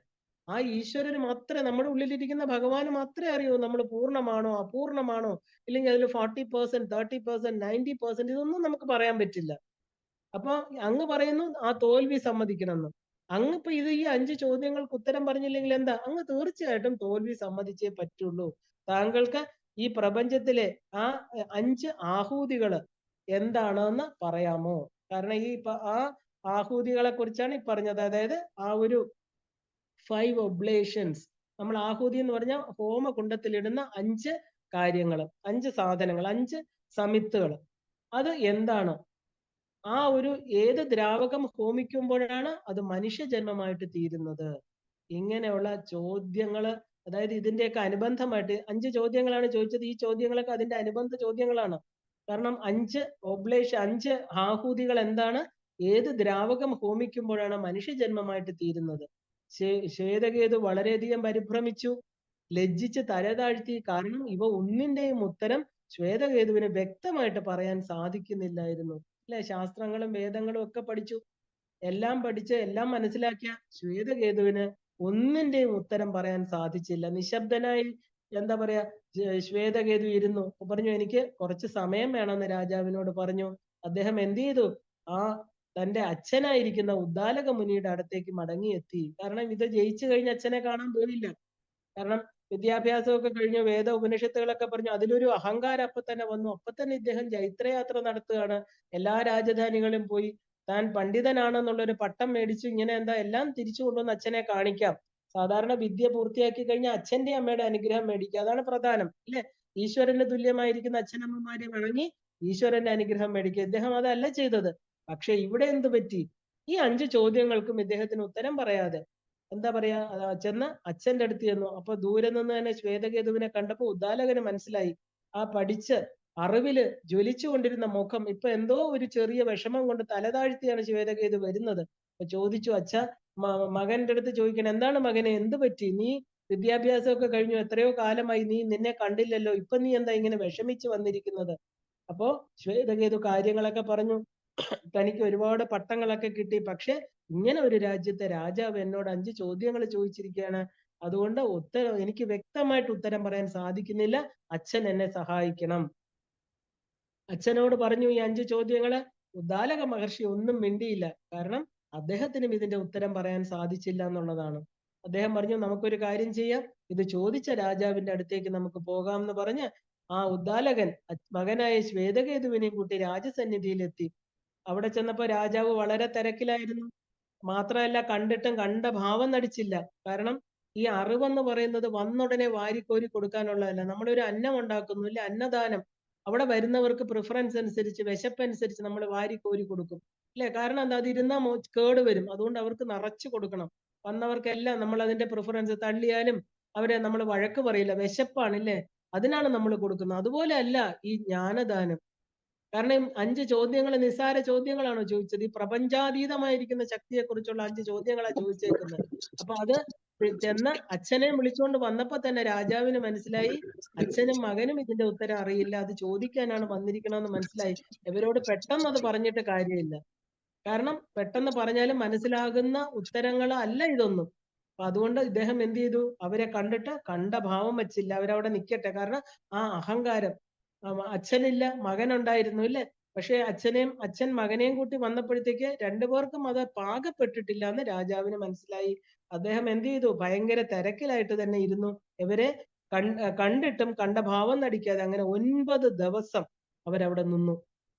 Speaker 1: ആ ഈശ്വരന് മാത്രമേ, നമ്മുടെ ഉള്ളിലിരിക്കുന്ന ഭഗവാന് മാത്രമേ അറിയൂ നമ്മൾ പൂർണ്ണമാണോ അപൂർണമാണോ, ഇല്ലെങ്കിൽ അതിൽ 40%, 30%, 90%, ഇതൊന്നും നമുക്ക് പറയാൻ പറ്റില്ല. അപ്പൊ അങ്ങ് പറയുന്നു ആ തോൽവി സമ്മതിക്കണം എന്ന്. അങ്ങ് ഇപ്പൊ ഈ 5 ചോദ്യങ്ങൾക്ക് ഉത്തരം പറഞ്ഞില്ലെങ്കിൽ എന്താ? അങ്ങ് തീർച്ചയായിട്ടും തോൽവി സമ്മതിച്ചേ പറ്റുള്ളൂ. താങ്കൾക്ക് ഈ പ്രപഞ്ചത്തിലെ ആ 5 ആഹൂതികള് എന്താണെന്ന് പറയാമോ? കാരണം ആ ആഹൂതികളെ കുറിച്ചാണ് ഈ പറഞ്ഞത്. അതായത് ആ ഒരു 5 ഒബ്ലേഷൻസ്. നമ്മൾ ആഹൂതി എന്ന് പറഞ്ഞാൽ ഹോമകുണ്ടത്തിലിടുന്ന 5 കാര്യങ്ങൾ, 5 സാധനങ്ങൾ, 5 സമിത്തുകൾ. അത് എന്താണ്? ആ ഒരു ഏത് ദ്രാവകം ഹോമിക്കുമ്പോഴാണ് അത് മനുഷ്യജന്മമായിട്ട് തീരുന്നത്? ഇങ്ങനെയുള്ള ചോദ്യങ്ങള്, അതായത് ഇതിന്റെയൊക്കെ അനുബന്ധമായിട്ട് 5 ചോദ്യങ്ങളാണ് ചോദിച്ചത്. ഈ ചോദ്യങ്ങളൊക്കെ അതിന്റെ അനുബന്ധ ചോദ്യങ്ങളാണ്. കാരണം 5 5 ആഹൂതികൾ എന്താണ്? ഏത് ദ്രാവകം ഹോമിക്കുമ്പോഴാണ് മനുഷ്യജന്മമായിട്ട് തീരുന്നത്? ശ്വേതകേതു വളരെയധികം പരിഭ്രമിച്ചു, ലജ്ജിച്ച് തല താഴ്ത്തി. കാരണം ഇവ ഒന്നിന്റെയും ഉത്തരം ശ്വേതകേതുവിന് വ്യക്തമായിട്ട് പറയാൻ സാധിക്കുന്നില്ലായിരുന്നു അല്ലെ? ശാസ്ത്രങ്ങളും വേദങ്ങളും ഒക്കെ പഠിച്ചു, എല്ലാം പഠിച്ച് എല്ലാം മനസ്സിലാക്കിയ ശ്വേതകേതുവിന് ഒന്നിന്റെയും ഉത്തരം പറയാൻ സാധിച്ചില്ല. നിശബ്ദനായി എന്താ പറയാ, ശ്വേതകേതു ഇരുന്നു. പറഞ്ഞു എനിക്ക് കുറച്ച് സമയം വേണമെന്ന് രാജാവിനോട് പറഞ്ഞു. അദ്ദേഹം എന്ത് ചെയ്തു? ആ തന്റെ അച്ഛനായിരിക്കുന്ന ഉദ്ദാലക മുനിയുടെ അടുത്തേക്ക് മടങ്ങിയെത്തി. കാരണം ഇത് ജയിച്ചു കഴിഞ്ഞ അച്ഛനെ കാണാൻ പോയില്ല. കാരണം വിദ്യാഭ്യാസമൊക്കെ കഴിഞ്ഞു, വേദ ഉപനിഷത്തുകളൊക്കെ പറഞ്ഞു. അതിലൊരു അഹങ്കാരം അപ്പൊ തന്നെ വന്നു. അപ്പൊ തന്നെ ഇദ്ദേഹം ജൈത്രയാത്ര നടത്തുകയാണ്. എല്ലാ രാജധാനികളും പോയി താൻ പണ്ഡിതനാണെന്നുള്ളൊരു പട്ടം മേടിച്ചു. ഇങ്ങനെ എന്താ എല്ലാം തിരിച്ചു കൊണ്ടുവന്ന് അച്ഛനെ കാണിക്കാം. സാധാരണ വിദ്യ പൂർത്തിയാക്കി കഴിഞ്ഞാൽ അച്ഛന്റെ അമ്മയുടെ അനുഗ്രഹം മേടിക്കുക, അതാണ് പ്രധാനം അല്ലെ? ഈശ്വരന് തുല്യമായിരിക്കുന്ന അച്ഛനമ്മമാരെ വണങ്ങി ഈശ്വരന്റെ അനുഗ്രഹം മേടിക്കുക. ഇദ്ദേഹം അതല്ല ചെയ്തത്. പക്ഷെ ഇവിടെ എന്ത് പറ്റി? ഈ 5 ചോദ്യങ്ങൾക്കും ഇദ്ദേഹത്തിന് ഉത്തരം പറയാതെ എന്താ പറയാ, ചെന്ന് അച്ഛന്റെ അടുത്ത് ചെന്നു. അപ്പൊ ദൂരെ നിന്ന് തന്നെ ശ്വേതകേതുവിനെ കണ്ടപ്പോ ഉദ്ദാലകന് മനസ്സിലായി, ആ പഠിച്ച് അറിവില് ജ്വലിച്ചു കൊണ്ടിരുന്ന മുഖം ഇപ്പൊ എന്തോ ഒരു ചെറിയ വിഷമം കൊണ്ട് തലതാഴ്ത്തിയാണ് ശ്വേതകേതു വരുന്നത്. അപ്പൊ ചോദിച്ചു, അച്ഛ, മകന്റെ അടുത്ത് ചോദിക്കണം, എന്താണ് മകനെ, എന്ത് പറ്റി? നീ വിദ്യാഭ്യാസമൊക്കെ കഴിഞ്ഞു, എത്രയോ കാലമായി, നിന്നെ കണ്ടില്ലല്ലോ, ഇപ്പൊ നീ എന്താ ഇങ്ങനെ വിഷമിച്ച് വന്നിരിക്കുന്നത്? അപ്പോ ശ്വേതകേതു കാര്യങ്ങളൊക്കെ പറഞ്ഞു. തനിക്ക് ഒരുപാട് പട്ടങ്ങളൊക്കെ കിട്ടി, പക്ഷെ ഇങ്ങനെ ഒരു രാജ്യത്തെ രാജാവ് എന്നോട് 5 ചോദ്യങ്ങൾ ചോദിച്ചിരിക്കുകയാണ്. അതുകൊണ്ട് എനിക്ക് വ്യക്തമായിട്ട് ഉത്തരം പറയാൻ സാധിക്കുന്നില്ല. അച്ഛൻ എന്നെ സഹായിക്കണം. അച്ഛനോട് പറഞ്ഞു ഈ 5 ചോദ്യങ്ങള്. ഉദ്ദാലക മഹർഷി ഒന്നും മിണ്ടിയില്ല. കാരണം അദ്ദേഹത്തിനും ഇതിന്റെ ഉത്തരം പറയാൻ സാധിച്ചില്ല എന്നുള്ളതാണ്. അദ്ദേഹം പറഞ്ഞു, നമുക്കൊരു കാര്യം ചെയ്യാം, ഇത് ചോദിച്ച രാജാവിന്റെ അടുത്തേക്ക് നമുക്ക് പോകാം എന്ന് പറഞ്ഞ് ആ ഉദ്ദാലകൻ മകനായ ശ്വേതകേതുവിനെയും കൂട്ടി രാജസന്നിധിയിലെത്തി. അവിടെ ചെന്നപ്പോ രാജാവ് വളരെ തിരക്കിലായിരുന്നു. മാത്രമല്ല കണ്ടിട്ടും കണ്ട ഭാവം നടിച്ചില്ല. കാരണം ഈ അറിവെന്ന് പറയുന്നത് വന്നുടനെ വാരിക്കോരി കൊടുക്കാനുള്ളതല്ല. നമ്മളൊരു അന്നം ഉണ്ടാക്കുന്നു ഇല്ലേ, അന്നദാനം. അവിടെ വരുന്നവർക്ക് പ്രിഫറൻസ് അനുസരിച്ച്, വിശപ്പനുസരിച്ച് നമ്മൾ വാരിക്കോരി കൊടുക്കും അല്ലെ? കാരണം എന്താ, അതിരുന്നാ കേട് വരും. അതുകൊണ്ട് അവർക്ക് നിറച്ചു കൊടുക്കണം. വന്നവർക്കെല്ലാം നമ്മൾ അതിന്റെ പ്രിഫറൻസ് തള്ളിയാലും അവരെ നമ്മൾ വഴക്ക് പറയില്ല. വിശപ്പാണ് ഇല്ലേ, അതിനാണ് നമ്മൾ കൊടുക്കുന്നത്. അതുപോലെ അല്ല ഈ ജ്ഞാനദാനം. കാരണം 5 ചോദ്യങ്ങൾ നിസ്സാര ചോദ്യങ്ങളാണോ ചോദിച്ചത്? ഈ പ്രപഞ്ചാതീതമായിരിക്കുന്ന ശക്തിയെ കുറിച്ചുള്ള 5 ചോദ്യങ്ങളാണ് ചോദിച്ചേക്കുന്നത്. അപ്പൊ അത് ചെന്ന് അച്ഛനെ വിളിച്ചുകൊണ്ട് വന്നപ്പോ തന്നെ രാജാവിന് മനസ്സിലായി, അച്ഛനും മകനും ഇതിന്റെ ഉത്തരം അറിയില്ല, അത് ചോദിക്കാനാണ് വന്നിരിക്കണമെന്ന് മനസ്സിലായി. ഇവരോട് പെട്ടെന്ന് അത് പറഞ്ഞിട്ട് കാര്യമില്ല. കാരണം പെട്ടെന്ന് പറഞ്ഞാലും മനസ്സിലാകുന്ന ഉത്തരങ്ങൾ അല്ല ഇതൊന്നും. അപ്പൊ അതുകൊണ്ട് ഇദ്ദേഹം എന്ത് ചെയ്തു? അവരെ കണ്ടിട്ട് കണ്ട ഭാവം വെച്ചില്ല, അവരവിടെ നിൽക്കട്ടെ. കാരണം ആ അഹങ്കാരം, അച്ഛനില്ല, മകനുണ്ടായിരുന്നു ഇല്ലേ? പക്ഷെ അച്ഛൻ മകനെയും കൂട്ടി വന്നപ്പോഴത്തേക്ക് രണ്ടുപേർക്കും അത് പാകപ്പെട്ടിട്ടില്ല എന്ന് രാജാവിന് മനസ്സിലായി. അദ്ദേഹം എന്ത് ചെയ്തു? ഭയങ്കര തിരക്കിലായിട്ട് തന്നെ ഇരുന്നു. ഇവരെ കണ്ടിട്ടും കണ്ട ഭാവം നടിക്കാതെ അങ്ങനെ 9 ദിവസം അവരവിടെ നിന്നു.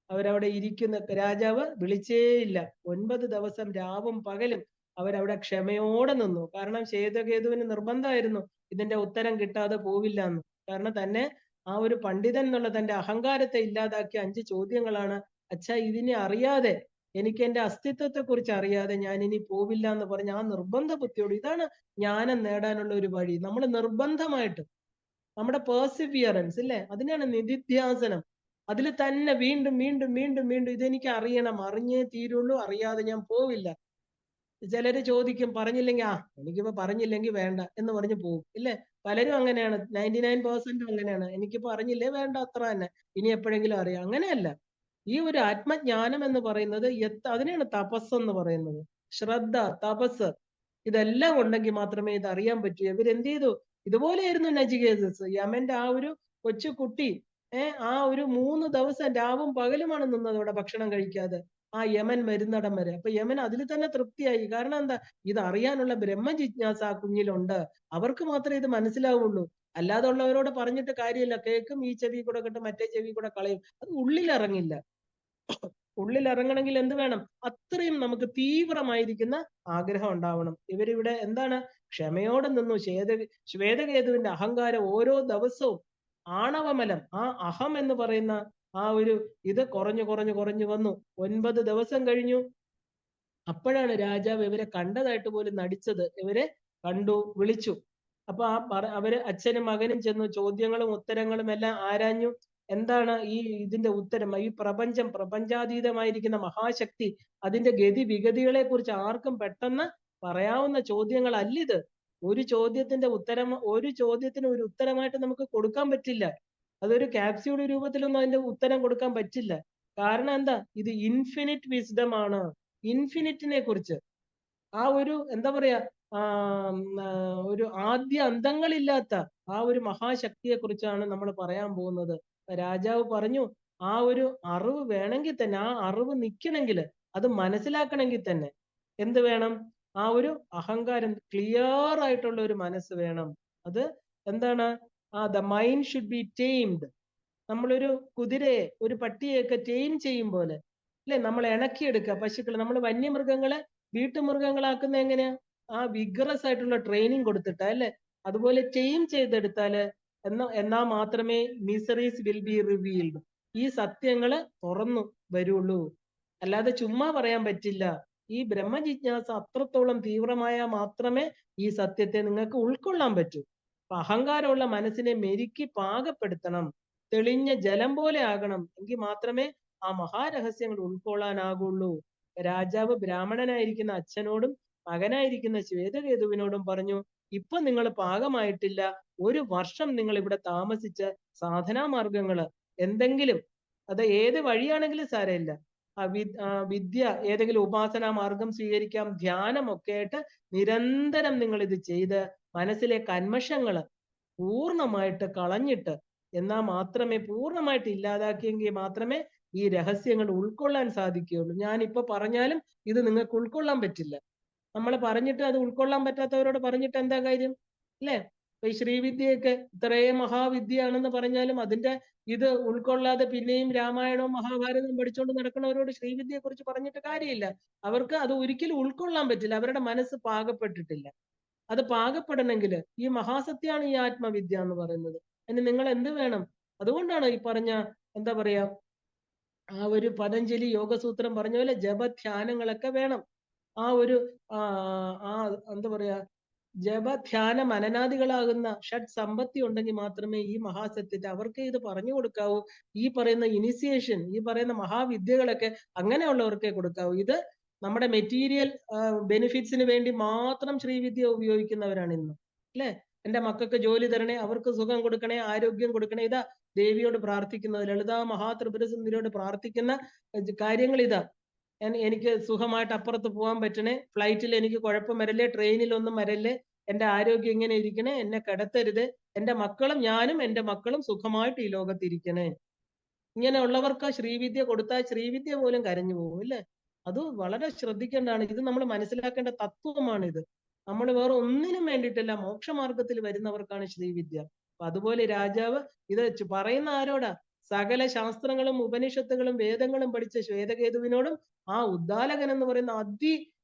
Speaker 1: അവരവിടെ ഇരിക്കുന്ന രാജാവ് വിളിച്ചേയില്ല. 9 ദിവസം രാവും പകലും അവരവിടെ ക്ഷമയോടെ നിന്നു. കാരണം ശ്വേതകേതുവിന് നിർബന്ധമായിരുന്നു ഇതിന്റെ ഉത്തരം കിട്ടാതെ പോവില്ല എന്ന്. കാരണം തന്നെ ആ ഒരു പണ്ഡിതൻ എന്നുള്ള തന്റെ അഹങ്കാരത്തെ ഇല്ലാതാക്കിയ 5 ചോദ്യങ്ങളാണ്. അച്ഛാ, ഇതിനെ അറിയാതെ, എനിക്ക് എന്റെ അസ്തിത്വത്തെ കുറിച്ച് അറിയാതെ ഞാൻ ഇനി പോവില്ല എന്ന് പറഞ്ഞ ആ നിർബന്ധ ബുദ്ധിയോട്, ഇതാണ് ജ്ഞാനം നേടാനുള്ള ഒരു വഴി. നമ്മൾ നിർബന്ധമായിട്ട് നമ്മുടെ പേഴ്സിവിയറൻസ് ഇല്ലേ, അതിനാണ് നിധിധ്യാസനം. അതിൽ തന്നെ വീണ്ടും വീണ്ടും വീണ്ടും വീണ്ടും ഇതെനിക്ക് അറിയണം, അറിഞ്ഞേ തീരുള്ളൂ, അറിയാതെ ഞാൻ പോവില്ല. ചിലര് ചോദിക്കും, പറഞ്ഞില്ലെങ്കിൽ എനിക്കിപ്പോ പറഞ്ഞില്ലെങ്കിൽ വേണ്ട എന്ന് പറഞ്ഞ് പോകും ഇല്ലേ? പലരും അങ്ങനെയാണ്. 99% അങ്ങനെയാണ്. എനിക്കിപ്പോ അറിഞ്ഞില്ലേ വേണ്ട, അത്ര തന്നെ, ഇനി എപ്പോഴെങ്കിലും അറിയാം. അങ്ങനെയല്ല. ഈ ഒരു ആത്മജ്ഞാനം എന്ന് പറയുന്നത് അതിനെയാണ് തപസ് എന്ന് പറയുന്നത്. ശ്രദ്ധ, തപസ്, ഇതെല്ലാം ഉണ്ടെങ്കിൽ മാത്രമേ ഇത് അറിയാൻ പറ്റൂ. ഇവരെന്ത് ചെയ്തു? ഇതുപോലെയായിരുന്നു നചികേതസ്. യമന്റെ ആ ഒരു കൊച്ചു കുട്ടി ആ ഒരു 3 ദിവസം രാവും പകലുമാണ് നിന്നത് അവിടെ ഭക്ഷണം കഴിക്കാതെ, ആ യമൻ വരുന്നിടം വരെ. അപ്പൊ യമൻ അതിൽ തന്നെ തൃപ്തിയായി. കാരണം എന്താ, ഇത് അറിയാനുള്ള ബ്രഹ്മജിജ്ഞാസ ആ കുഞ്ഞിലുണ്ട്. അവർക്ക് മാത്രമേ ഇത് മനസ്സിലാവുള്ളൂ. അല്ലാതെ ഉള്ളവരോട് പറഞ്ഞിട്ട് കാര്യമില്ല. കേൾക്കും, ഈ ചെവി കൂടെ കേട്ട് മറ്റേ ചെവി കൂടെ കളയും. അത് ഉള്ളിലിറങ്ങില്ല. ഉള്ളിലിറങ്ങണമെങ്കിൽ എന്ത് വേണം? അത്രയും നമുക്ക് തീവ്രമായിരിക്കുന്ന ആഗ്രഹം ഉണ്ടാവണം. ഇവരിവിടെ എന്താണ്, ക്ഷമയോടെ നിന്നു. ശ്വേതകേതുവിന്റെ അഹങ്കാരം ഓരോ ദിവസവും ആണവമലം, ആ അഹം എന്ന് പറയുന്ന ആ ഒരു ഇത് കുറഞ്ഞു കുറഞ്ഞു കുറഞ്ഞു വന്നു. 9 ദിവസം കഴിഞ്ഞു. അപ്പോഴാണ് രാജാവ് ഇവരെ കണ്ടതായിട്ട് പോലും നടിച്ചത്. ഇവരെ കണ്ടു, വിളിച്ചു. അപ്പൊ അവര് അച്ഛനും മകനും ചെന്നു ചോദ്യങ്ങളും ഉത്തരങ്ങളും എല്ലാം ആരാഞ്ഞു. എന്താണ് ഈ ഇതിന്റെ ഉത്തരം? ഈ പ്രപഞ്ചാതീതമായിരിക്കുന്ന മഹാശക്തി, അതിന്റെ ഗതി വിഗതികളെ കുറിച്ച് ആർക്കും പെട്ടെന്ന് പറയാവുന്ന ചോദ്യങ്ങളല്ല ഇത്. ഒരു ചോദ്യത്തിന് ഒരു ഉത്തരമായിട്ട് നമുക്ക് കൊടുക്കാൻ പറ്റില്ല. അതൊരു ക്യാപ്സ്യൂൾ രൂപത്തിലൊന്നും അതിന്റെ ഉത്തരം കൊടുക്കാൻ പറ്റില്ല. കാരണം എന്താ, ഇത് ഇൻഫിനിറ്റ് വിസ്ഡം ആണ്. ഇൻഫിനിറ്റിനെ കുറിച്ച്, ആ ഒരു എന്താ പറയാ, ഒരു ആദ്യ അന്തങ്ങളില്ലാത്ത ആ ഒരു മഹാശക്തിയെ കുറിച്ചാണ് നമ്മൾ പറയാൻ പോകുന്നത്. രാജാവ് പറഞ്ഞു, ആ ഒരു അറിവ് വേണമെങ്കിൽ തന്നെ, ആ അറിവ് നിൽക്കണമെങ്കിൽ, അത് മനസ്സിലാക്കണമെങ്കിൽ തന്നെ എന്ത് വേണം? ആ ഒരു അഹങ്കാരം, ക്ലിയർ ആയിട്ടുള്ള ഒരു മനസ്സ് വേണം. അത് എന്താണ്? The mind should be termed. നമ്മളൊരു കുതിരയെ, ഒരു പട്ടിയെയൊക്കെ ടൈം ചെയ്യും പോലെ അല്ലെ നമ്മൾ ഇണക്കിയെടുക്കുക. പശുക്കൾ, നമ്മൾ വന്യമൃഗങ്ങളെ വീട്ടുമൃഗങ്ങളാക്കുന്ന എങ്ങനെയാ? ആ വിഗ്രസ് ആയിട്ടുള്ള ട്രെയിനിങ് കൊടുത്തിട്ടാ അല്ലെ? അതുപോലെ ടൈം ചെയ്തെടുത്താല് എന്നാ മാത്രമേ മിസറീസ് വിൽ ബി റിവീൽഡ്, ഈ സത്യങ്ങള് തുറന്നു വരുള്ളൂ. അല്ലാതെ ചുമ്മാ പറയാൻ പറ്റില്ല. ഈ ബ്രഹ്മജിജ്ഞാസ അത്രത്തോളം തീവ്രമായ മാത്രമേ ഈ സത്യത്തെ നിങ്ങൾക്ക് ഉൾക്കൊള്ളാൻ പറ്റൂ. അഹങ്കാരമുള്ള മനസ്സിനെ മെരുക്കി പാകപ്പെടുത്തണം. തെളിഞ്ഞ ജലം പോലെ ആകണം. എങ്കിൽ മാത്രമേ ആ മഹാരഹസ്യങ്ങൾ ഉൾക്കൊള്ളാനാകുള്ളൂ. രാജാവ് ബ്രാഹ്മണനായിരിക്കുന്ന അച്ഛനോടും മകനായിരിക്കുന്ന ശ്വേതകേതുവിനോടും പറഞ്ഞു, ഇപ്പൊ നിങ്ങൾ പാകമായിട്ടില്ല. 1 വർഷം നിങ്ങൾ ഇവിടെ താമസിച്ച് സാധനാ മാർഗങ്ങള് എന്തെങ്കിലും, അത് ഏത് വഴിയാണെങ്കിലും സാരമില്ല, വിദ്യ ഏതെങ്കിലും ഉപാസനാ മാർഗം സ്വീകരിക്കാം, ധ്യാനമൊക്കെ ആയിട്ട് നിരന്തരം നിങ്ങൾ ഇത് ചെയ്ത് മനസ്സിലെ കന്മഷങ്ങള് പൂർണ്ണമായിട്ട് കളഞ്ഞിട്ട്, എന്നാൽ മാത്രമേ, പൂർണ്ണമായിട്ട് ഇല്ലാതാക്കിയെങ്കിൽ മാത്രമേ ഈ രഹസ്യങ്ങൾ ഉൾക്കൊള്ളാൻ സാധിക്കുകയുള്ളൂ. ഞാനിപ്പോ പറഞ്ഞാലും ഇത് നിങ്ങൾക്ക് ഉൾക്കൊള്ളാൻ പറ്റില്ല. നമ്മൾ പറഞ്ഞിട്ട് അത് ഉൾക്കൊള്ളാൻ പറ്റാത്തവരോട് പറഞ്ഞിട്ട് എന്താ കാര്യം? അല്ലേ? ഈ ശ്രീവിദ്യയൊക്കെ ഇത്രയും മഹാവിദ്യയാണെന്ന് പറഞ്ഞാലും അതിന്റെ ഇത് ഉൾക്കൊള്ളാതെ പിന്നെയും രാമായണവും മഹാഭാരതവും പഠിച്ചുകൊണ്ട് നടക്കുന്നവരോട് ശ്രീവിദ്യയെ കുറിച്ച് പറഞ്ഞിട്ട് കാര്യമില്ല. അവർക്ക് അത് ഒരിക്കലും ഉൾക്കൊള്ളാൻ പറ്റില്ല. അവരുടെ മനസ്സ് പാകപ്പെട്ടിട്ടില്ല. അത് പാകപ്പെടണമെങ്കിൽ ഈ മഹാസത്യമാണ് ഈ ആത്മവിദ്യ എന്ന് പറയുന്നത്. അതിന് നിങ്ങൾ എന്ത് വേണം? അതുകൊണ്ടാണ് ഈ പറഞ്ഞ, എന്താ പറയാ, ആ ഒരു പതഞ്ജലി യോഗസൂത്രം പറഞ്ഞ പോലെ ജപധ്യാനങ്ങളൊക്കെ വേണം. ആ ഒരു എന്താ പറയാ, ജപധ്യാന മനനാദികളാകുന്ന ഷഡ് സമ്പത്തി ഉണ്ടെങ്കിൽ മാത്രമേ ഈ മഹാസത്യത്തെ അവർക്ക് ഇത് പറഞ്ഞു കൊടുക്കാവൂ. ഈ പറയുന്ന ഇനിസിയേഷൻ, ഈ പറയുന്ന മഹാവിദ്യകളൊക്കെ അങ്ങനെയുള്ളവർക്കേ കൊടുക്കാവൂ. ഇത് നമ്മുടെ മെറ്റീരിയൽ ബെനിഫിറ്റ്സിന് വേണ്ടി മാത്രം ശ്രീവിദ്യ ഉപയോഗിക്കുന്നവരാണ് ഇന്ന്, അല്ലെ? എന്റെ മക്കൾക്ക് ജോലി തരണേ, അവർക്ക് സുഖം കൊടുക്കണേ, ആരോഗ്യം കൊടുക്കണേ, ഇതാ ദേവിയോട് പ്രാർത്ഥിക്കുന്നത്. ലളിതാ മഹാത്രിപുരസുന്ദരിയോട് പ്രാർത്ഥിക്കുന്ന കാര്യങ്ങൾ ഇതാ. എനിക്ക് സുഖമായിട്ട് അപ്പുറത്ത് പോകാൻ പറ്റണേ, ഫ്ലൈറ്റിൽ എനിക്ക് കുഴപ്പം വരല്ലേ, ട്രെയിനിലൊന്നും വരല്ലേ, എന്റെ ആരോഗ്യം ഇങ്ങനെ ഇരിക്കണേ, എന്നെ കിടത്തരുത്, എന്റെ മക്കളും ഞാനും എന്റെ മക്കളും സുഖമായിട്ട് ഈ ലോകത്തിരിക്കണേ. ഇങ്ങനെയുള്ളവർക്ക് ശ്രീവിദ്യ കൊടുത്താൽ ശ്രീവിദ്യ പോലും കരഞ്ഞു പോകും, അല്ലേ? അത് വളരെ ശ്രദ്ധിക്കേണ്ടതാണ്. ഇത് നമ്മൾ മനസ്സിലാക്കേണ്ട തത്വമാണിത്. നമ്മൾ വേറെ ഒന്നിനും വേണ്ടിയിട്ടല്ല, മോക്ഷമാർഗത്തിൽ വരുന്നവർക്കാണ് ശ്രീവിദ്യ. അപ്പൊ അതുപോലെ രാജാവ് ഇത് പറയുന്ന ആരോടാ? സകല ശാസ്ത്രങ്ങളും ഉപനിഷത്തുകളും വേദങ്ങളും പഠിച്ച ശ്വേതകേതുവിനോടും ആ ഉദ്ദാലകൻ എന്ന് പറയുന്ന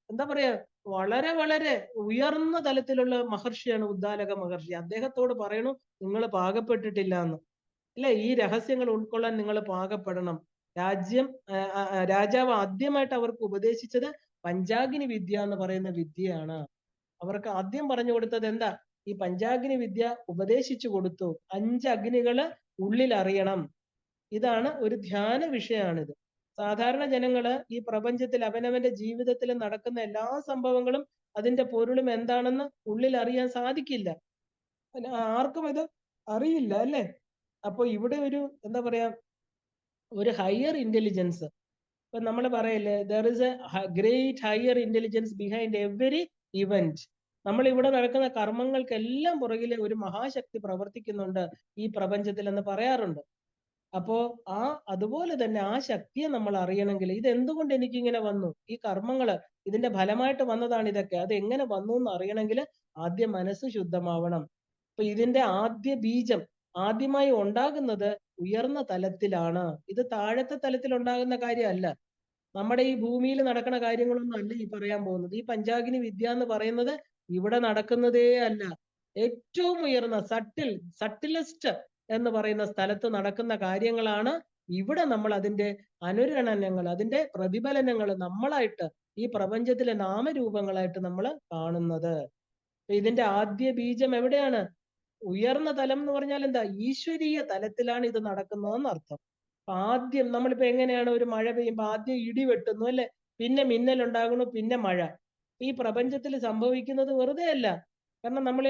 Speaker 1: എന്താ പറയാ, വളരെ വളരെ ഉയർന്ന തലത്തിലുള്ള മഹർഷിയാണ് ഉദ്ദാലക മഹർഷി. അദ്ദേഹത്തോട് പറയണു, നിങ്ങൾ പാകപ്പെട്ടിട്ടില്ല എന്ന്. അല്ലെ? ഈ രഹസ്യങ്ങൾ ഉൾക്കൊള്ളാൻ നിങ്ങൾ പാകപ്പെടണം. രാജാവ് ആദ്യമായിട്ട് അവർക്ക് ഉപദേശിച്ചത് പഞ്ചാഗ്നി വിദ്യ എന്ന് പറയുന്ന വിദ്യയാണ്. അവർക്ക് ആദ്യം പറഞ്ഞു കൊടുത്തത് എന്താ? ഈ പഞ്ചാഗ്നി വിദ്യ ഉപദേശിച്ചു കൊടുത്തു. 5 അഗ്നികള് ഉള്ളിൽ അറിയണം. ഇതാണ് ഒരു ധ്യാന വിഷയമാണിത്. സാധാരണ ജനങ്ങള് ഈ പ്രപഞ്ചത്തിൽ അവനവന്റെ ജീവിതത്തിൽ നടക്കുന്ന എല്ലാ സംഭവങ്ങളും അതിന്റെ പൊരുളും എന്താണെന്ന് ഉള്ളിൽ അറിയാൻ സാധിക്കില്ല. ആർക്കും ഇത് അറിയില്ല, അല്ലേ? അപ്പൊ ഇവിടെ ഒരു, എന്താ പറയാ, ഒരു ഹയർ ഇന്റലിജൻസ്, ഇപ്പൊ നമ്മൾ പറയല്ലേ, there is A great higher intelligence behind every event. നമ്മൾ ഇവിടെ നടക്കുന്ന കർമ്മങ്ങൾക്കെല്ലാം പുറകിലെ ഒരു മഹാശക്തി പ്രവർത്തിക്കുന്നുണ്ട് ഈ പ്രപഞ്ചത്തിൽ എന്ന് പറയാറുണ്ട്. അപ്പോ അതുപോലെ തന്നെ ആ ശക്തിയെ നമ്മൾ അറിയണമെങ്കിൽ, ഇത് എന്തുകൊണ്ട് എനിക്ക് ഇങ്ങനെ വന്നു, ഈ കർമ്മങ്ങള് ഇതിന്റെ ഫലമായിട്ട് വന്നതാണ് ഇതൊക്കെ, അത് എങ്ങനെ വന്നു എന്ന് അറിയണമെങ്കിൽ ആദ്യം മനസ്സ് ശുദ്ധമാവണം. അപ്പൊ ഇതിന്റെ ആദ്യ ബീജം ആദ്യമായി ഉണ്ടാകുന്നത് ഉയർന്ന തലത്തിലാണ്. ഇത് താഴത്തെ തലത്തിൽ ഉണ്ടാകുന്ന കാര്യമല്ല. നമ്മുടെ ഈ ഭൂമിയിൽ നടക്കുന്ന കാര്യങ്ങളൊന്നും അല്ല ഈ പറയാൻ പോകുന്നത്. ഈ പഞ്ചാഗ്നി വിദ്യ എന്ന് പറയുന്നത് ഇവിടെ നടക്കുന്നതേ അല്ല. ഏറ്റവും ഉയർന്ന സട്ടിലസ്റ്റ് എന്ന് പറയുന്ന സ്ഥലത്ത് നടക്കുന്ന കാര്യങ്ങളാണ് ഇവിടെ നമ്മൾ അതിന്റെ അനുരണനങ്ങൾ, അതിന്റെ പ്രതിഫലനങ്ങൾ നമ്മളായിട്ട് ഈ പ്രപഞ്ചത്തിലെ നാമരൂപങ്ങളായിട്ട് നമ്മൾ കാണുന്നത്. ഇതിന്റെ ആദ്യ ബീജം എവിടെയാണ്? ഉയർന്ന തലം എന്ന് പറഞ്ഞാൽ എന്താ? ഈശ്വരീയ തലത്തിലാണ് ഇത് നടക്കുന്നതെന്ന് അർത്ഥം. ആദ്യം നമ്മളിപ്പോ എങ്ങനെയാണ്, ഒരു മഴ പെയ്യുമ്പോ ആദ്യം ഇടി വെട്ടുന്നു, അല്ലെ? പിന്നെ മിന്നൽ ഉണ്ടാകുന്നു, പിന്നെ മഴ. ഈ പ്രപഞ്ചത്തിൽ സംഭവിക്കുന്നത് വെറുതെ അല്ല. കാരണം നമ്മൾ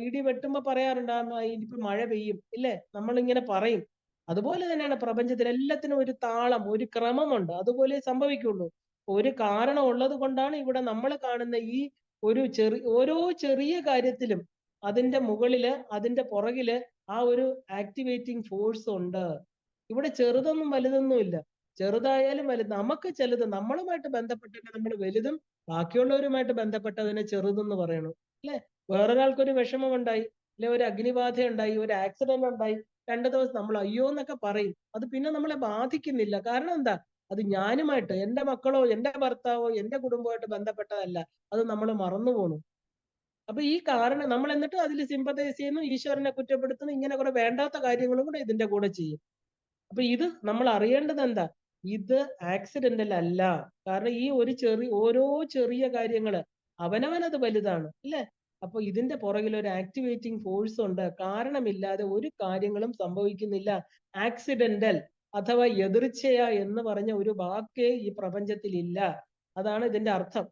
Speaker 1: ഇടി വെട്ടുമ്പോ പറയാറുണ്ട്, ഇനിയിപ്പോ മഴ പെയ്യും, ഇല്ലേ? നമ്മൾ ഇങ്ങനെ പറയും. അതുപോലെ തന്നെയാണ് പ്രപഞ്ചത്തിൽ എല്ലാത്തിനും ഒരു താളം, ഒരു ക്രമമുണ്ട്. അതുപോലെ സംഭവിക്കുള്ളൂ. ഒരു കാരണം ഉള്ളത് കൊണ്ടാണ് ഇവിടെ നമ്മൾ കാണുന്ന ഈ ഓരോ ചെറിയ കാര്യത്തിലും അതിന്റെ മുകളില് അതിന്റെ പുറകില് ആ ഒരു ആക്ടിവേറ്റിംഗ് ഫോഴ്സ് ഉണ്ട്. ഇവിടെ ചെറുതൊന്നും വലുതൊന്നും ഇല്ല. ചെറുതായാലും വലുത് നമുക്ക് ചിലത് നമ്മളുമായിട്ട് ബന്ധപ്പെട്ടിട്ട് നമ്മൾ വലുതും ബാക്കിയുള്ളവരുമായിട്ട് ബന്ധപ്പെട്ടതിനെ ചെറുതെന്ന് പറയണു അല്ലെ? വേറൊരാൾക്കൊരു വിഷമം ഉണ്ടായി, അല്ലെ ഒരു അഗ്നിബാധ ഉണ്ടായി, ഒരു ആക്സിഡന്റ് ഉണ്ടായി, 2 ദിവസം നമ്മൾ അയ്യോ എന്നൊക്കെ പറയും. അത് പിന്നെ നമ്മളെ ബാധിക്കുന്നില്ല. കാരണം എന്താ? അത് ഞാനുമായിട്ട്, എന്റെ മക്കളോ എന്റെ ഭർത്താവോ എന്റെ കുടുംബമായിട്ട് ബന്ധപ്പെട്ടതല്ല. അത് നമ്മൾ മറന്നു പോണു. അപ്പൊ ഈ കാരണം നമ്മൾ എന്നിട്ട് അതിൽ സിമ്പതൈസ് ചെയ്യുന്നു, ഈശ്വരനെ കുറ്റപ്പെടുത്തുന്നു, ഇങ്ങനെ കുറെ വേണ്ടാത്ത കാര്യങ്ങളും കൂടെ ഇതിന്റെ കൂടെ ചെയ്യും. അപ്പൊ ഇത് നമ്മൾ അറിയേണ്ടത് എന്താ? ഇത് ആക്സിഡന്റൽ അല്ല. കാരണം ഈ ഓരോ ചെറിയ കാര്യങ്ങള് അവനവനത് വലുതാണ് അല്ലെ? അപ്പൊ ഇതിന്റെ പുറകിൽ ഒരു ആക്ടിവേറ്റിംഗ് ഫോഴ്സ് ഉണ്ട്. കാരണമില്ലാതെ ഒരു കാര്യങ്ങളും സംഭവിക്കുന്നില്ല. ആക്സിഡന്റൽ അഥവാ എതിർച്ചയ എന്ന് പറഞ്ഞ ഒരു വാക്കേ ഈ പ്രപഞ്ചത്തിൽ ഇല്ല. അതാണ് ഇതിന്റെ അർത്ഥം.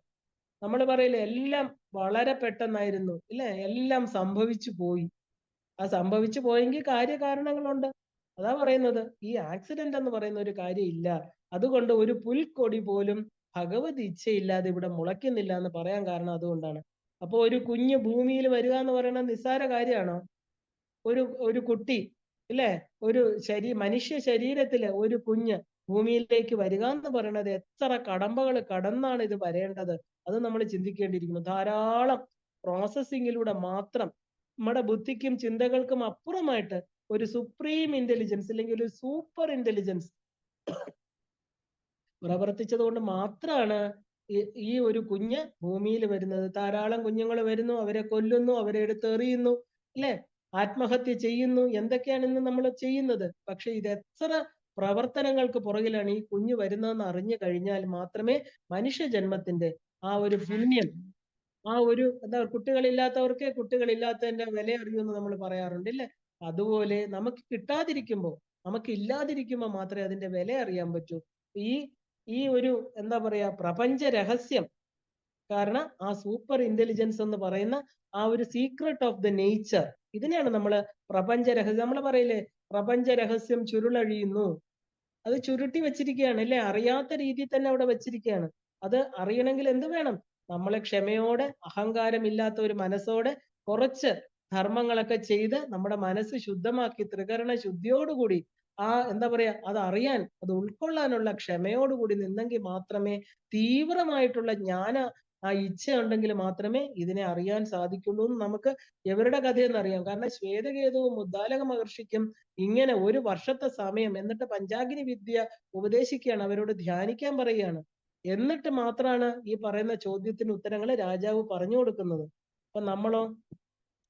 Speaker 1: നമ്മൾ പറയില്ലേ എല്ലാം വളരെ പെട്ടെന്നായിരുന്നു ഇല്ലേ? എല്ലാം സംഭവിച്ചു പോയി. ആ സംഭവിച്ചു പോയെങ്കിൽ കാര്യകാരണങ്ങളുണ്ട്. അതാ പറയുന്നത് ഈ ആക്സിഡന്റ് എന്ന് പറയുന്ന ഒരു കാര്യം ഇല്ല. അതുകൊണ്ട് ഒരു പുൽക്കൊടി പോലും ഭഗവത് ഇച്ഛയില്ലാതെ ഇവിടെ മുളയ്ക്കുന്നില്ല എന്ന് പറയാൻ കാരണം അതുകൊണ്ടാണ്. അപ്പൊ ഒരു കുഞ്ഞ് ഭൂമിയിൽ വരിക എന്ന് പറയുന്നത് നിസ്സാര കാര്യമാണോ? ഒരു കുട്ടി ഇല്ലേ, മനുഷ്യ ശരീരത്തില് ഒരു കുഞ്ഞ് ഭൂമിയിലേക്ക് വരിക എന്ന് പറയുന്നത് എത്ര കടമ്പകൾ കടന്നാണ് ഇത് വരേണ്ടത്. അത് നമ്മൾ ചിന്തിക്കേണ്ടിയിരിക്കുന്നു. ധാരാളം പ്രോസസ്സിങ്ങിലൂടെ മാത്രം നമ്മുടെ ബുദ്ധിക്കും ചിന്തകൾക്കും അപ്പുറമായിട്ട് ഒരു സുപ്രീം ഇന്റലിജൻസ് അല്ലെങ്കിൽ ഒരു സൂപ്പർ ഇന്റലിജൻസ് പ്രവർത്തിച്ചത് കൊണ്ട് മാത്രമാണ് ഈ ഒരു കുഞ്ഞ് ഭൂമിയിൽ വരുന്നത്. ധാരാളം കുഞ്ഞുങ്ങൾ വരുന്നു, അവരെ കൊല്ലുന്നു, അവരെ എടുത്തെറിയുന്നു അല്ലെ, ആത്മഹത്യ ചെയ്യുന്നു, എന്തൊക്കെയാണ് ഇന്ന് നമ്മൾ ചെയ്യുന്നത്. പക്ഷെ ഇത് എത്ര പ്രവർത്തനങ്ങൾക്ക് പുറകിലാണ് ഈ കുഞ്ഞ് വരുന്നതെന്ന് അറിഞ്ഞു കഴിഞ്ഞാൽ മാത്രമേ മനുഷ്യ ജന്മത്തിന്റെ ആ ഒരു പുണ്യം, ആ ഒരു എന്താ, കുട്ടികളില്ലാത്തതിന്റെ വില അറിയുമെന്ന് നമ്മൾ പറയാറുണ്ട് ഇല്ലേ? അതുപോലെ നമുക്ക് കിട്ടാതിരിക്കുമ്പോ, നമുക്ക് ഇല്ലാതിരിക്കുമ്പോ മാത്രമേ അതിന്റെ വില അറിയാൻ പറ്റൂ. ഈ ഈ ഒരു എന്താ പറയാ പ്രപഞ്ച രഹസ്യം, കാരണം ആ സൂപ്പർ ഇന്റലിജൻസ് എന്ന് പറയുന്ന ആ ഒരു സീക്രട്ട് ഓഫ് ദ നേച്ചർ, ഇതിനെയാണ് നമ്മൾ പ്രപഞ്ച രഹസ്യം. നമ്മൾ പറയില്ലേ പ്രപഞ്ച രഹസ്യം ചുരുളഴിയുന്നു, അത് ചുരുട്ടി വെച്ചിരിക്കുകയാണ് അല്ലെ? അറിയാത്ത രീതിയിൽ തന്നെ അവിടെ വെച്ചിരിക്കുകയാണ്. അത് അറിയണമെങ്കിൽ എന്ത് വേണം? നമ്മളെ ക്ഷമയോടെ, അഹങ്കാരമില്ലാത്ത ഒരു മനസ്സോടെ കുറച്ച് ധർമ്മങ്ങളൊക്കെ ചെയ്ത് നമ്മുടെ മനസ്സ് ശുദ്ധമാക്കി ത്രികരണ ശുദ്ധിയോടുകൂടി എന്താ പറയാ അത് അറിയാൻ, അത് ഉൾക്കൊള്ളാനുള്ള ക്ഷമയോടുകൂടി നിന്നെങ്കിൽ മാത്രമേ, തീവ്രമായിട്ടുള്ള ഇച്ഛ ഉണ്ടെങ്കിൽ മാത്രമേ ഇതിനെ അറിയാൻ സാധിക്കുള്ളൂ എന്ന് നമുക്ക് എവരുടെ കഥയെന്ന് അറിയാം. കാരണം ശ്വേതകേതുവും ഉദ്ദാലക മഹർഷിക്കും ഇങ്ങനെ ഒരു വർഷത്തെ സമയം, എന്നിട്ട് പഞ്ചാഗ്നി വിദ്യ ഉപദേശിക്കുകയാണ്, അവരോട് ധ്യാനിക്കാൻ പറയുകയാണ്. എന്നിട്ട് മാത്രമാണ് ഈ പറയുന്ന ചോദ്യത്തിന് ഉത്തരങ്ങൾ രാജാവ് പറഞ്ഞു കൊടുക്കുന്നത്. അപ്പൊ നമ്മളോ?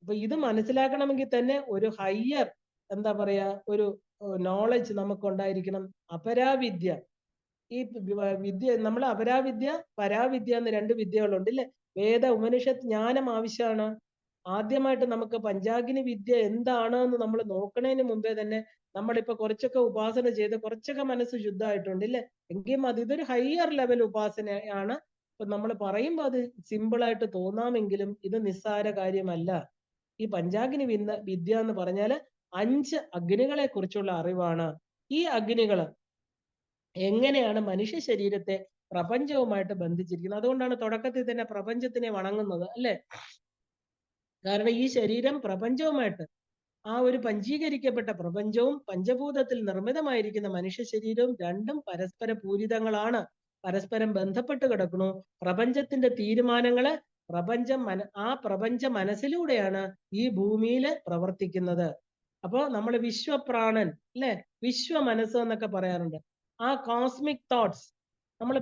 Speaker 1: അപ്പൊ ഇത് മനസ്സിലാക്കണമെങ്കിൽ തന്നെ ഒരു ഹയർ എന്താ പറയാ ഒരു നോളജ് നമുക്ക് ഉണ്ടായിരിക്കണം. അപരാവിദ്യ, ഈ വിദ്യ നമ്മൾ അപരാവിദ്യ പരാവിദ്യ എന്ന് 2 വിദ്യകളുണ്ട് ഇല്ലേ? വേദ ഉപനിഷത്ത് ജ്ഞാനം ആവശ്യമാണ്. ആദ്യമായിട്ട് നമുക്ക് പഞ്ചാഗ്നി വിദ്യ എന്താണ് എന്ന് നമ്മൾ നോക്കണതിന് മുമ്പേ തന്നെ നമ്മളിപ്പോ കുറച്ചൊക്കെ ഉപാസന ചെയ്ത് കുറച്ചൊക്കെ മനസ്സ് ശുദ്ധമായിട്ടുണ്ട് ഇല്ലേ? എങ്കിൽ മതി. ഇതൊരു ഹയർ ലെവൽ ഉപാസനയാണ്. ഇപ്പൊ നമ്മൾ പറയുമ്പോൾ അത് സിമ്പിൾ ആയിട്ട് തോന്നാമെങ്കിലും ഇത് നിസ്സാര കാര്യമല്ല. ഈ പഞ്ചാഗ്നി വിദ്യ എന്ന് പറഞ്ഞാല് 5 അഗ്നികളെ കുറിച്ചുള്ള അറിവാണ്. ഈ അഗ്നികള് എങ്ങനെയാണ് മനുഷ്യ ശരീരത്തെ പ്രപഞ്ചവുമായിട്ട് ബന്ധിച്ചിരിക്കുന്നത്. അതുകൊണ്ടാണ് തുടക്കത്തിൽ തന്നെ പ്രപഞ്ചത്തിനെ വണങ്ങുന്നത് അല്ലെ? കാരണം ഈ ശരീരം പ്രപഞ്ചവുമായിട്ട്, ആ ഒരു പഞ്ചീകരിക്കപ്പെട്ട പ്രപഞ്ചവും പഞ്ചഭൂതത്തിൽ നിർമ്മിതമായിരിക്കുന്ന മനുഷ്യ ശരീരവും രണ്ടും പരസ്പര പൂരിതങ്ങളാണ്, പരസ്പരം ബന്ധപ്പെട്ട് കിടക്കുന്നു. പ്രപഞ്ചത്തിന്റെ തീരുമാനങ്ങള് പ്രപഞ്ച മനസ്സിലൂടെയാണ് ഈ ഭൂമിയിൽ പ്രവർത്തിക്കുന്നത്. അപ്പോ നമ്മൾ വിശ്വപ്രാണൻ അല്ലെ, വിശ്വ മനസ്സ് എന്നൊക്കെ പറയാറുണ്ട്. ആ കോസ്മിക് തോട്ട്സ്, നമ്മൾ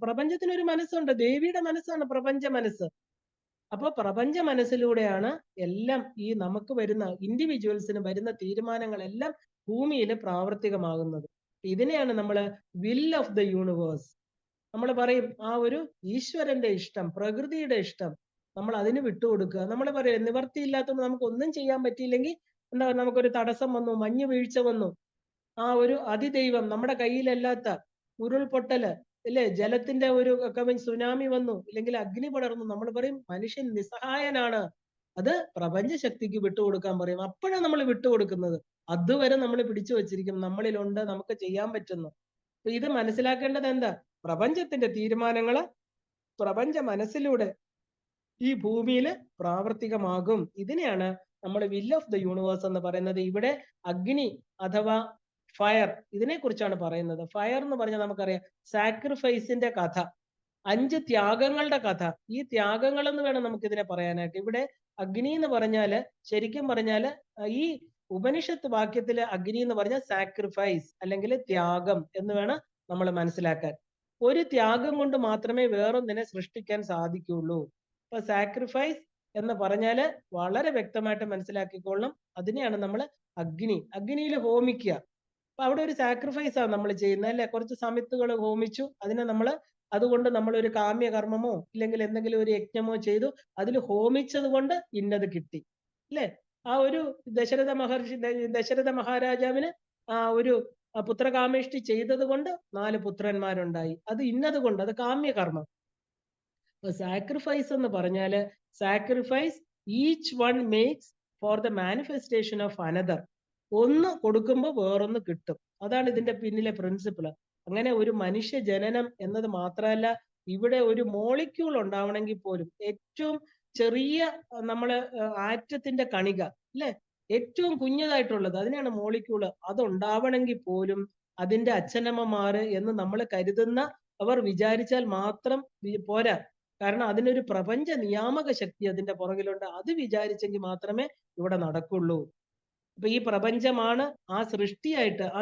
Speaker 1: പ്രപഞ്ചത്തിന് ഒരു മനസ്സുണ്ട്, ദേവിയുടെ മനസ്സാണ് പ്രപഞ്ച മനസ്സ്. അപ്പൊ പ്രപഞ്ച മനസ്സിലൂടെയാണ് എല്ലാം ഈ നമുക്ക് വരുന്ന ഇൻഡിവിജ്വൽസിന് വരുന്ന തീരുമാനങ്ങളെല്ലാം ഭൂമിയിൽ പ്രാവർത്തികമാകുന്നത്. ഇതിനെയാണ് നമ്മൾ വിൽ ഓഫ് ദ യൂണിവേഴ്സ്, നമ്മൾ പറയും ആ ഒരു ഈശ്വരന്റെ ഇഷ്ടം, പ്രകൃതിയുടെ ഇഷ്ടം, നമ്മൾ അതിന് വിട്ടുകൊടുക്കുക. നമ്മൾ പറയും നിവർത്തിയില്ലാത്തതുകൊണ്ട് നമുക്ക് ഒന്നും ചെയ്യാൻ പറ്റിയില്ലെങ്കിൽ എന്താ, നമുക്കൊരു തടസ്സം വന്നു, മഞ്ഞ് വീഴ്ച വന്നു, ആ ഒരു അതിദൈവം നമ്മുടെ കയ്യിലല്ലാത്ത ഉരുൾപൊട്ടല് ഇല്ലേ, ജലത്തിന്റെ ഒരു സുനാമി വന്നു, ഇല്ലെങ്കിൽ അഗ്നി പടർന്നു, നമ്മൾ പറയും മനുഷ്യൻ നിസ്സഹായനാണ്, അത് പ്രപഞ്ച ശക്തിക്ക് വിട്ടുകൊടുക്കാൻ പറയും. അപ്പോഴാണ് നമ്മൾ വിട്ടുകൊടുക്കുന്നത്. അതുവരെ നമ്മൾ പിടിച്ചു വച്ചിരിക്കും, നമ്മളിലുണ്ട്, നമുക്ക് ചെയ്യാൻ പറ്റുന്നു. അപ്പൊ ഇത് മനസ്സിലാക്കേണ്ടത് എന്താ? പ്രപഞ്ചത്തിന്റെ തീരുമാനങ്ങള് പ്രപഞ്ച മനസ്സിലൂടെ ഈ ഭൂമിയിൽ പ്രാവർത്തികമാകും. ഇതിനെയാണ് നമ്മൾ വിൽ ഓഫ് ദ യൂണിവേഴ്സ് എന്ന് പറയുന്നത്. ഇവിടെ അഗ്നി അഥവാ ഫയർ, ഇതിനെ കുറിച്ചാണ് പറയുന്നത്. ഫയർ എന്ന് പറഞ്ഞാൽ നമുക്കറിയാം സാക്രിഫൈസിന്റെ കഥ, 5 ത്യാഗങ്ങളുടെ കഥ. ഈ ത്യാഗങ്ങൾ എന്ന് വേണം നമുക്ക് ഇതിനെ പറയാനായിട്ട്. ഇവിടെ അഗ്നി എന്ന് പറഞ്ഞാല് ശരിക്കും പറഞ്ഞാല് ഈ ഉപനിഷത്ത് വാക്യത്തില് അഗ്നി എന്ന് പറഞ്ഞാൽ സാക്രിഫൈസ് അല്ലെങ്കിൽ ത്യാഗം എന്ന് വേണം നമ്മൾ മനസ്സിലാക്കാൻ. ഒരു ത്യാഗം കൊണ്ട് മാത്രമേ വേറൊന്നിനെ സൃഷ്ടിക്കാൻ സാധിക്കുള്ളൂ. അപ്പൊ സാക്രിഫൈസ് എന്ന് പറഞ്ഞാല് വളരെ വ്യക്തമായിട്ട് മനസ്സിലാക്കിക്കൊള്ളണം. അതിനെയാണ് നമ്മൾ അഗ്നിയിൽ ഹോമിക്കുക. അപ്പൊ അവിടെ ഒരു സാക്രിഫൈസ് ആണ് നമ്മൾ ചെയ്യുന്നത് അല്ലെ. കുറച്ച് സമിത്തുകൾ ഹോമിച്ചു, അതിനെ അതുകൊണ്ട് നമ്മൾ ഒരു കാമ്യകർമ്മമോ ഇല്ലെങ്കിൽ എന്തെങ്കിലും ഒരു യജ്ഞമോ ചെയ്തു, അതിൽ ഹോമിച്ചത് കൊണ്ട് ഇന്നത് കിട്ടി അല്ലെ. ആ ഒരു ദശരഥ മഹാരാജാവിന് ആ ഒരു പുത്രകാമേഷ്ടി ചെയ്തത് കൊണ്ട് 4 പുത്രന്മാരുണ്ടായി. അത് ഇന്നത് കൊണ്ട്, അത് കാമ്യകർമ്മം. സാക്രിഫൈസ് എന്ന് പറഞ്ഞാല് sacrifice each one makes for the manifestation of another. ഒന്ന് കൊടുക്കുമ്പോൾ വേറൊന്ന് കിട്ടും. അതാണ് ഇതിന്റെ പിന്നിലെ പ്രിൻസിപ്പിൾ. അങ്ങനെ ഒരു മനുഷ്യ ജനനം എന്നത് മാത്രമല്ല, ഇവിടെ ഒരു മോളിക്യൂൾ ഉണ്ടാവണമെങ്കിൽ പോലും ഏറ്റവും ചെറിയ നമ്മള് ആറ്റത്തിന്റെ കണിക അല്ലെ, ഏറ്റവും കുഞ്ഞതായിട്ടുള്ളത്, അതിനാണ് മോളിക്യൂള്. അതുണ്ടാവണമെങ്കിൽ പോലും അതിന്റെ അച്ഛനമ്മമാര് എന്ന് നമ്മൾ കരുതുന്ന അവർ വിചാരിച്ചാൽ മാത്രം പോരാ. കാരണം അതിനൊരു പ്രപഞ്ച നിയാമക ശക്തി അതിന്റെ പുറകിലുണ്ട്. അത് വിചാരിച്ചെങ്കിൽ മാത്രമേ ഇവിടെ നടക്കുള്ളൂ. അപ്പൊ ഈ പ്രപഞ്ചമാണ് ആ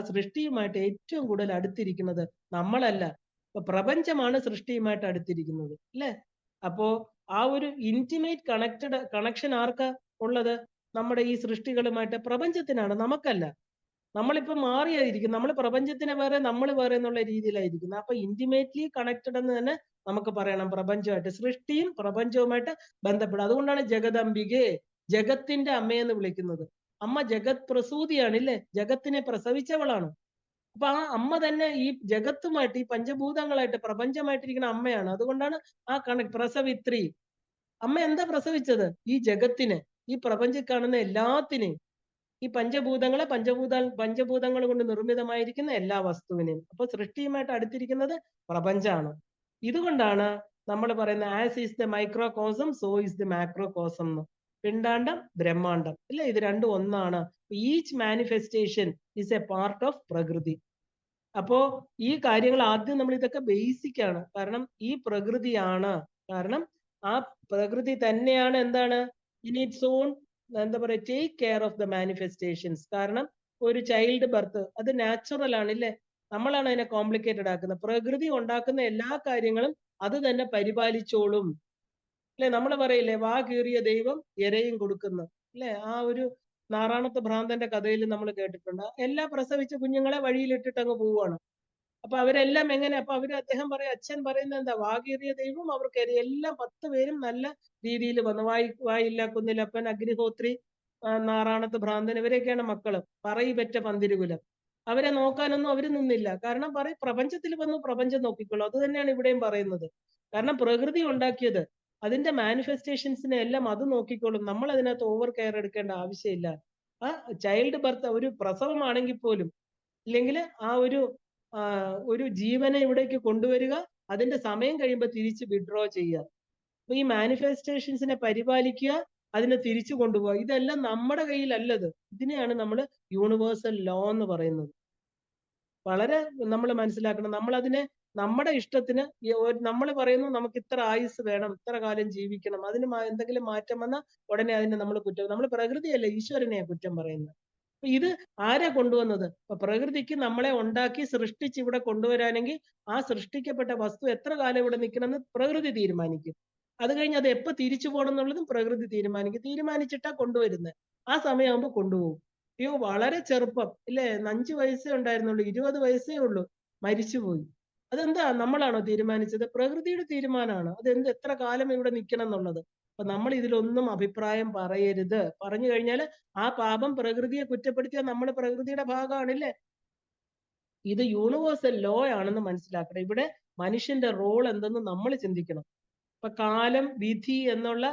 Speaker 1: സൃഷ്ടിയുമായിട്ട് ഏറ്റവും കൂടുതൽ അടുത്തിരിക്കുന്നത്, നമ്മളല്ല. അപ്പൊ പ്രപഞ്ചമാണ് സൃഷ്ടിയുമായിട്ട് അടുത്തിരിക്കുന്നത് അല്ലെ. അപ്പോ ആ ഒരു ഇന്റിമേറ്റ് കണക്ഷൻ ആർക്കാ ഉള്ളത്? നമ്മുടെ ഈ സൃഷ്ടികളുമായിട്ട് പ്രപഞ്ചത്തിനാണ്, നമുക്കല്ല. നമ്മളിപ്പോ മാറിയായിരിക്കും, നമ്മൾ പ്രപഞ്ചത്തിനെ വേറെ നമ്മൾ വേറെ എന്നുള്ള രീതിയിലായിരിക്കുന്നത്. അപ്പൊ ഇന്റിമേറ്റ്ലി കണക്റ്റഡ് എന്ന് തന്നെ നമുക്ക് പറയണം പ്രപഞ്ചമായിട്ട്. സൃഷ്ടിയും പ്രപഞ്ചവുമായിട്ട് ബന്ധപ്പെടും. അതുകൊണ്ടാണ് ജഗദംബികെ, ജഗത്തിന്റെ അമ്മയെന്ന് വിളിക്കുന്നത്. അമ്മ ജഗത് പ്രസൂതിയാണ് ഇല്ലേ, ജഗത്തിനെ പ്രസവിച്ചവളാണ്. അപ്പൊ ആ അമ്മ തന്നെ ഈ ജഗത്തുമായിട്ട്, ഈ പഞ്ചഭൂതങ്ങളായിട്ട് പ്രപഞ്ചമായിട്ടിരിക്കുന്ന അമ്മയാണ്. അതുകൊണ്ടാണ് ആ പ്രസവിത്രി. അമ്മ എന്താ പ്രസവിച്ചത്? ഈ ജഗത്തിനെ, ഈ പ്രപഞ്ചത്തിൽ കാണുന്ന എല്ലാത്തിനെയും, ഈ പഞ്ചഭൂതങ്ങൾ കൊണ്ട് നിർമ്മിതമായിരിക്കുന്ന എല്ലാ വസ്തുവിനെയും. അപ്പൊ സൃഷ്ടിയുമായിട്ട് അടുത്തിരിക്കുന്നത് പ്രപഞ്ചമാണ്. ഇതുകൊണ്ടാണ് നമ്മൾ പറയുന്നത് as is the microcosm so is the macrocosm എന്ന്. പിണ്ടാണ്ടം ബ്രഹ്മാണ്ടം ഇല്ല, ഇത് രണ്ടും ഒന്നാണ്. Each manifestation is A part of പ്രകൃതി. അപ്പോ ഈ കാര്യങ്ങൾ ആദ്യം നമ്മൾ ഇതൊക്കെ ബേസിക് ആണ്. കാരണം ഈ പ്രകൃതിയാണ്, കാരണം ആ പ്രകൃതി തന്നെയാണ് എന്താണ് ഇൻ ഇറ്റ്സ് ഓൺ എന്താ പറയുക take care of the manifestations. കാരണം ഒരു ചൈൽഡ് ബർത്ത് അത് നാച്ചുറൽ ആണ് ഇല്ലേ, നമ്മളാണ് അതിനെ കോംപ്ലിക്കേറ്റഡ് ആക്കുന്നത്. പ്രകൃതി ഉണ്ടാക്കുന്ന എല്ലാ കാര്യങ്ങളും അത് തന്നെ പരിപാലിച്ചോളും അല്ലെ. നമ്മൾ പറയില്ലേ വാ കീറിയ ദൈവം ഇരയും കൊടുക്കുന്നു അല്ലെ. ആ ഒരു നാറാണത്ത് ഭ്രാന്തന്റെ കഥയിൽ നമ്മൾ കേട്ടിട്ടുണ്ട്. എല്ലാ പ്രസവിച്ച കുഞ്ഞുങ്ങളെ വഴിയിലിട്ടിട്ട് അങ്ങ് പോവുകയാണ്. അപ്പൊ അവരെല്ലാം എങ്ങനെ, അപ്പൊ അദ്ദേഹം പറയും, അച്ഛൻ പറയുന്നത് എന്താ, വാകീറിയ ദൈവം അവർക്ക് എല്ലാം 10 പേരും നല്ല രീതിയിൽ വന്നു. വായില്ല കുന്നിലപ്പൻ, അഗ്നിഹോത്രി, നാറാണത്ത് ഭ്രാന്തൻ, ഇവരെയൊക്കെയാണ് മക്കള്. പറയി പെറ്റ പന്തിരുകുലം. അവരെ നോക്കാനൊന്നും അവര് നിന്നില്ല. കാരണം പ്രപഞ്ചത്തിൽ വന്നു, പ്രപഞ്ചം നോക്കിക്കോളൂ. അത് തന്നെയാണ് ഇവിടെയും പറയുന്നത്. കാരണം പ്രകൃതി ഉണ്ടാക്കിയത്, അതിന്റെ മാനിഫെസ്റ്റേഷൻസിനെ എല്ലാം അത് നോക്കിക്കോളും. നമ്മൾ അതിനകത്ത് ഓവർ കെയർ എടുക്കേണ്ട ആവശ്യമില്ല. ആ ചൈൽഡ് ബർത്ത്, ഒരു പ്രസവമാണെങ്കിൽ പോലും, ഇല്ലെങ്കിൽ ആ ഒരു ജീവനെ ഇവിടേക്ക് കൊണ്ടുവരിക, അതിന്റെ സമയം കഴിയുമ്പോൾ തിരിച്ച് വിഡ്രോ ചെയ്യുക. അപ്പൊ ഈ മാനിഫെസ്റ്റേഷൻസിനെ പരിപാലിക്കുക, അതിനെ തിരിച്ചു കൊണ്ടുപോവുക, ഇതെല്ലാം നമ്മുടെ കയ്യിലല്ലത്. ഇതിനെയാണ് നമ്മൾ യൂണിവേഴ്സൽ ലോ എന്ന് പറയുന്നത്. വളരെ നമ്മൾ മനസ്സിലാക്കണം. നമ്മൾ അതിനെ നമ്മുടെ ഇഷ്ടത്തിന് നമ്മൾ പറയുന്നു നമുക്ക് ഇത്ര ആയുസ് വേണം, ഇത്ര കാലം ജീവിക്കണം, അതിന് എന്തെങ്കിലും മാറ്റം വന്നാൽ ഉടനെ അതിനെ നമ്മൾ നമ്മൾ പ്രകൃതിയല്ല ഈശ്വരനെയാണ് കുറ്റം പറയുന്നത്. അപ്പൊ ഇത് ആരാ കൊണ്ടുവന്നത്? അപ്പൊ പ്രകൃതിക്ക് നമ്മളെ ഉണ്ടാക്കി സൃഷ്ടിച്ച് ഇവിടെ കൊണ്ടുവരാനെങ്കിൽ ആ സൃഷ്ടിക്കപ്പെട്ട വസ്തു എത്ര കാലം ഇവിടെ നിൽക്കണമെന്ന് പ്രകൃതി തീരുമാനിക്കും. അത് കഴിഞ്ഞ് അത് എപ്പോ തിരിച്ചു പോകണം എന്നുള്ളതും പ്രകൃതി തീരുമാനിക്കും. തീരുമാനിച്ചിട്ടാ കൊണ്ടുവരുന്നത്. ആ സമയമാകുമ്പോൾ കൊണ്ടുപോകും. അയ്യോ വളരെ ചെറുപ്പം ഇല്ലേ, 5 വയസ്സേ ഉണ്ടായിരുന്നുള്ളൂ, 20 വയസ്സേ ഉള്ളൂ, മരിച്ചുപോയി. അതെന്താ, നമ്മളാണോ തീരുമാനിച്ചത്? പ്രകൃതിയുടെ തീരുമാനമാണ്. എത്ര കാലം ഇവിടെ നിൽക്കണം എന്നുള്ളത്. അപ്പൊ നമ്മൾ ഇതിലൊന്നും അഭിപ്രായം പറയരുത്. പറഞ്ഞു കഴിഞ്ഞാൽ ആ പാപം പ്രകൃതിയെ കുറ്റപ്പെടുത്തിയാൽ നമ്മൾ പ്രകൃതിയുടെ ഭാഗമാണില്ലേ. ഇത് യൂണിവേഴ്സൽ ലോ ആണെന്ന് മനസ്സിലാക്കണം. ഇവിടെ മനുഷ്യന്റെ റോൾ എന്തെന്ന് നമ്മൾ ചിന്തിക്കണം. ഇപ്പൊ കാലം, വിധി എന്നുള്ള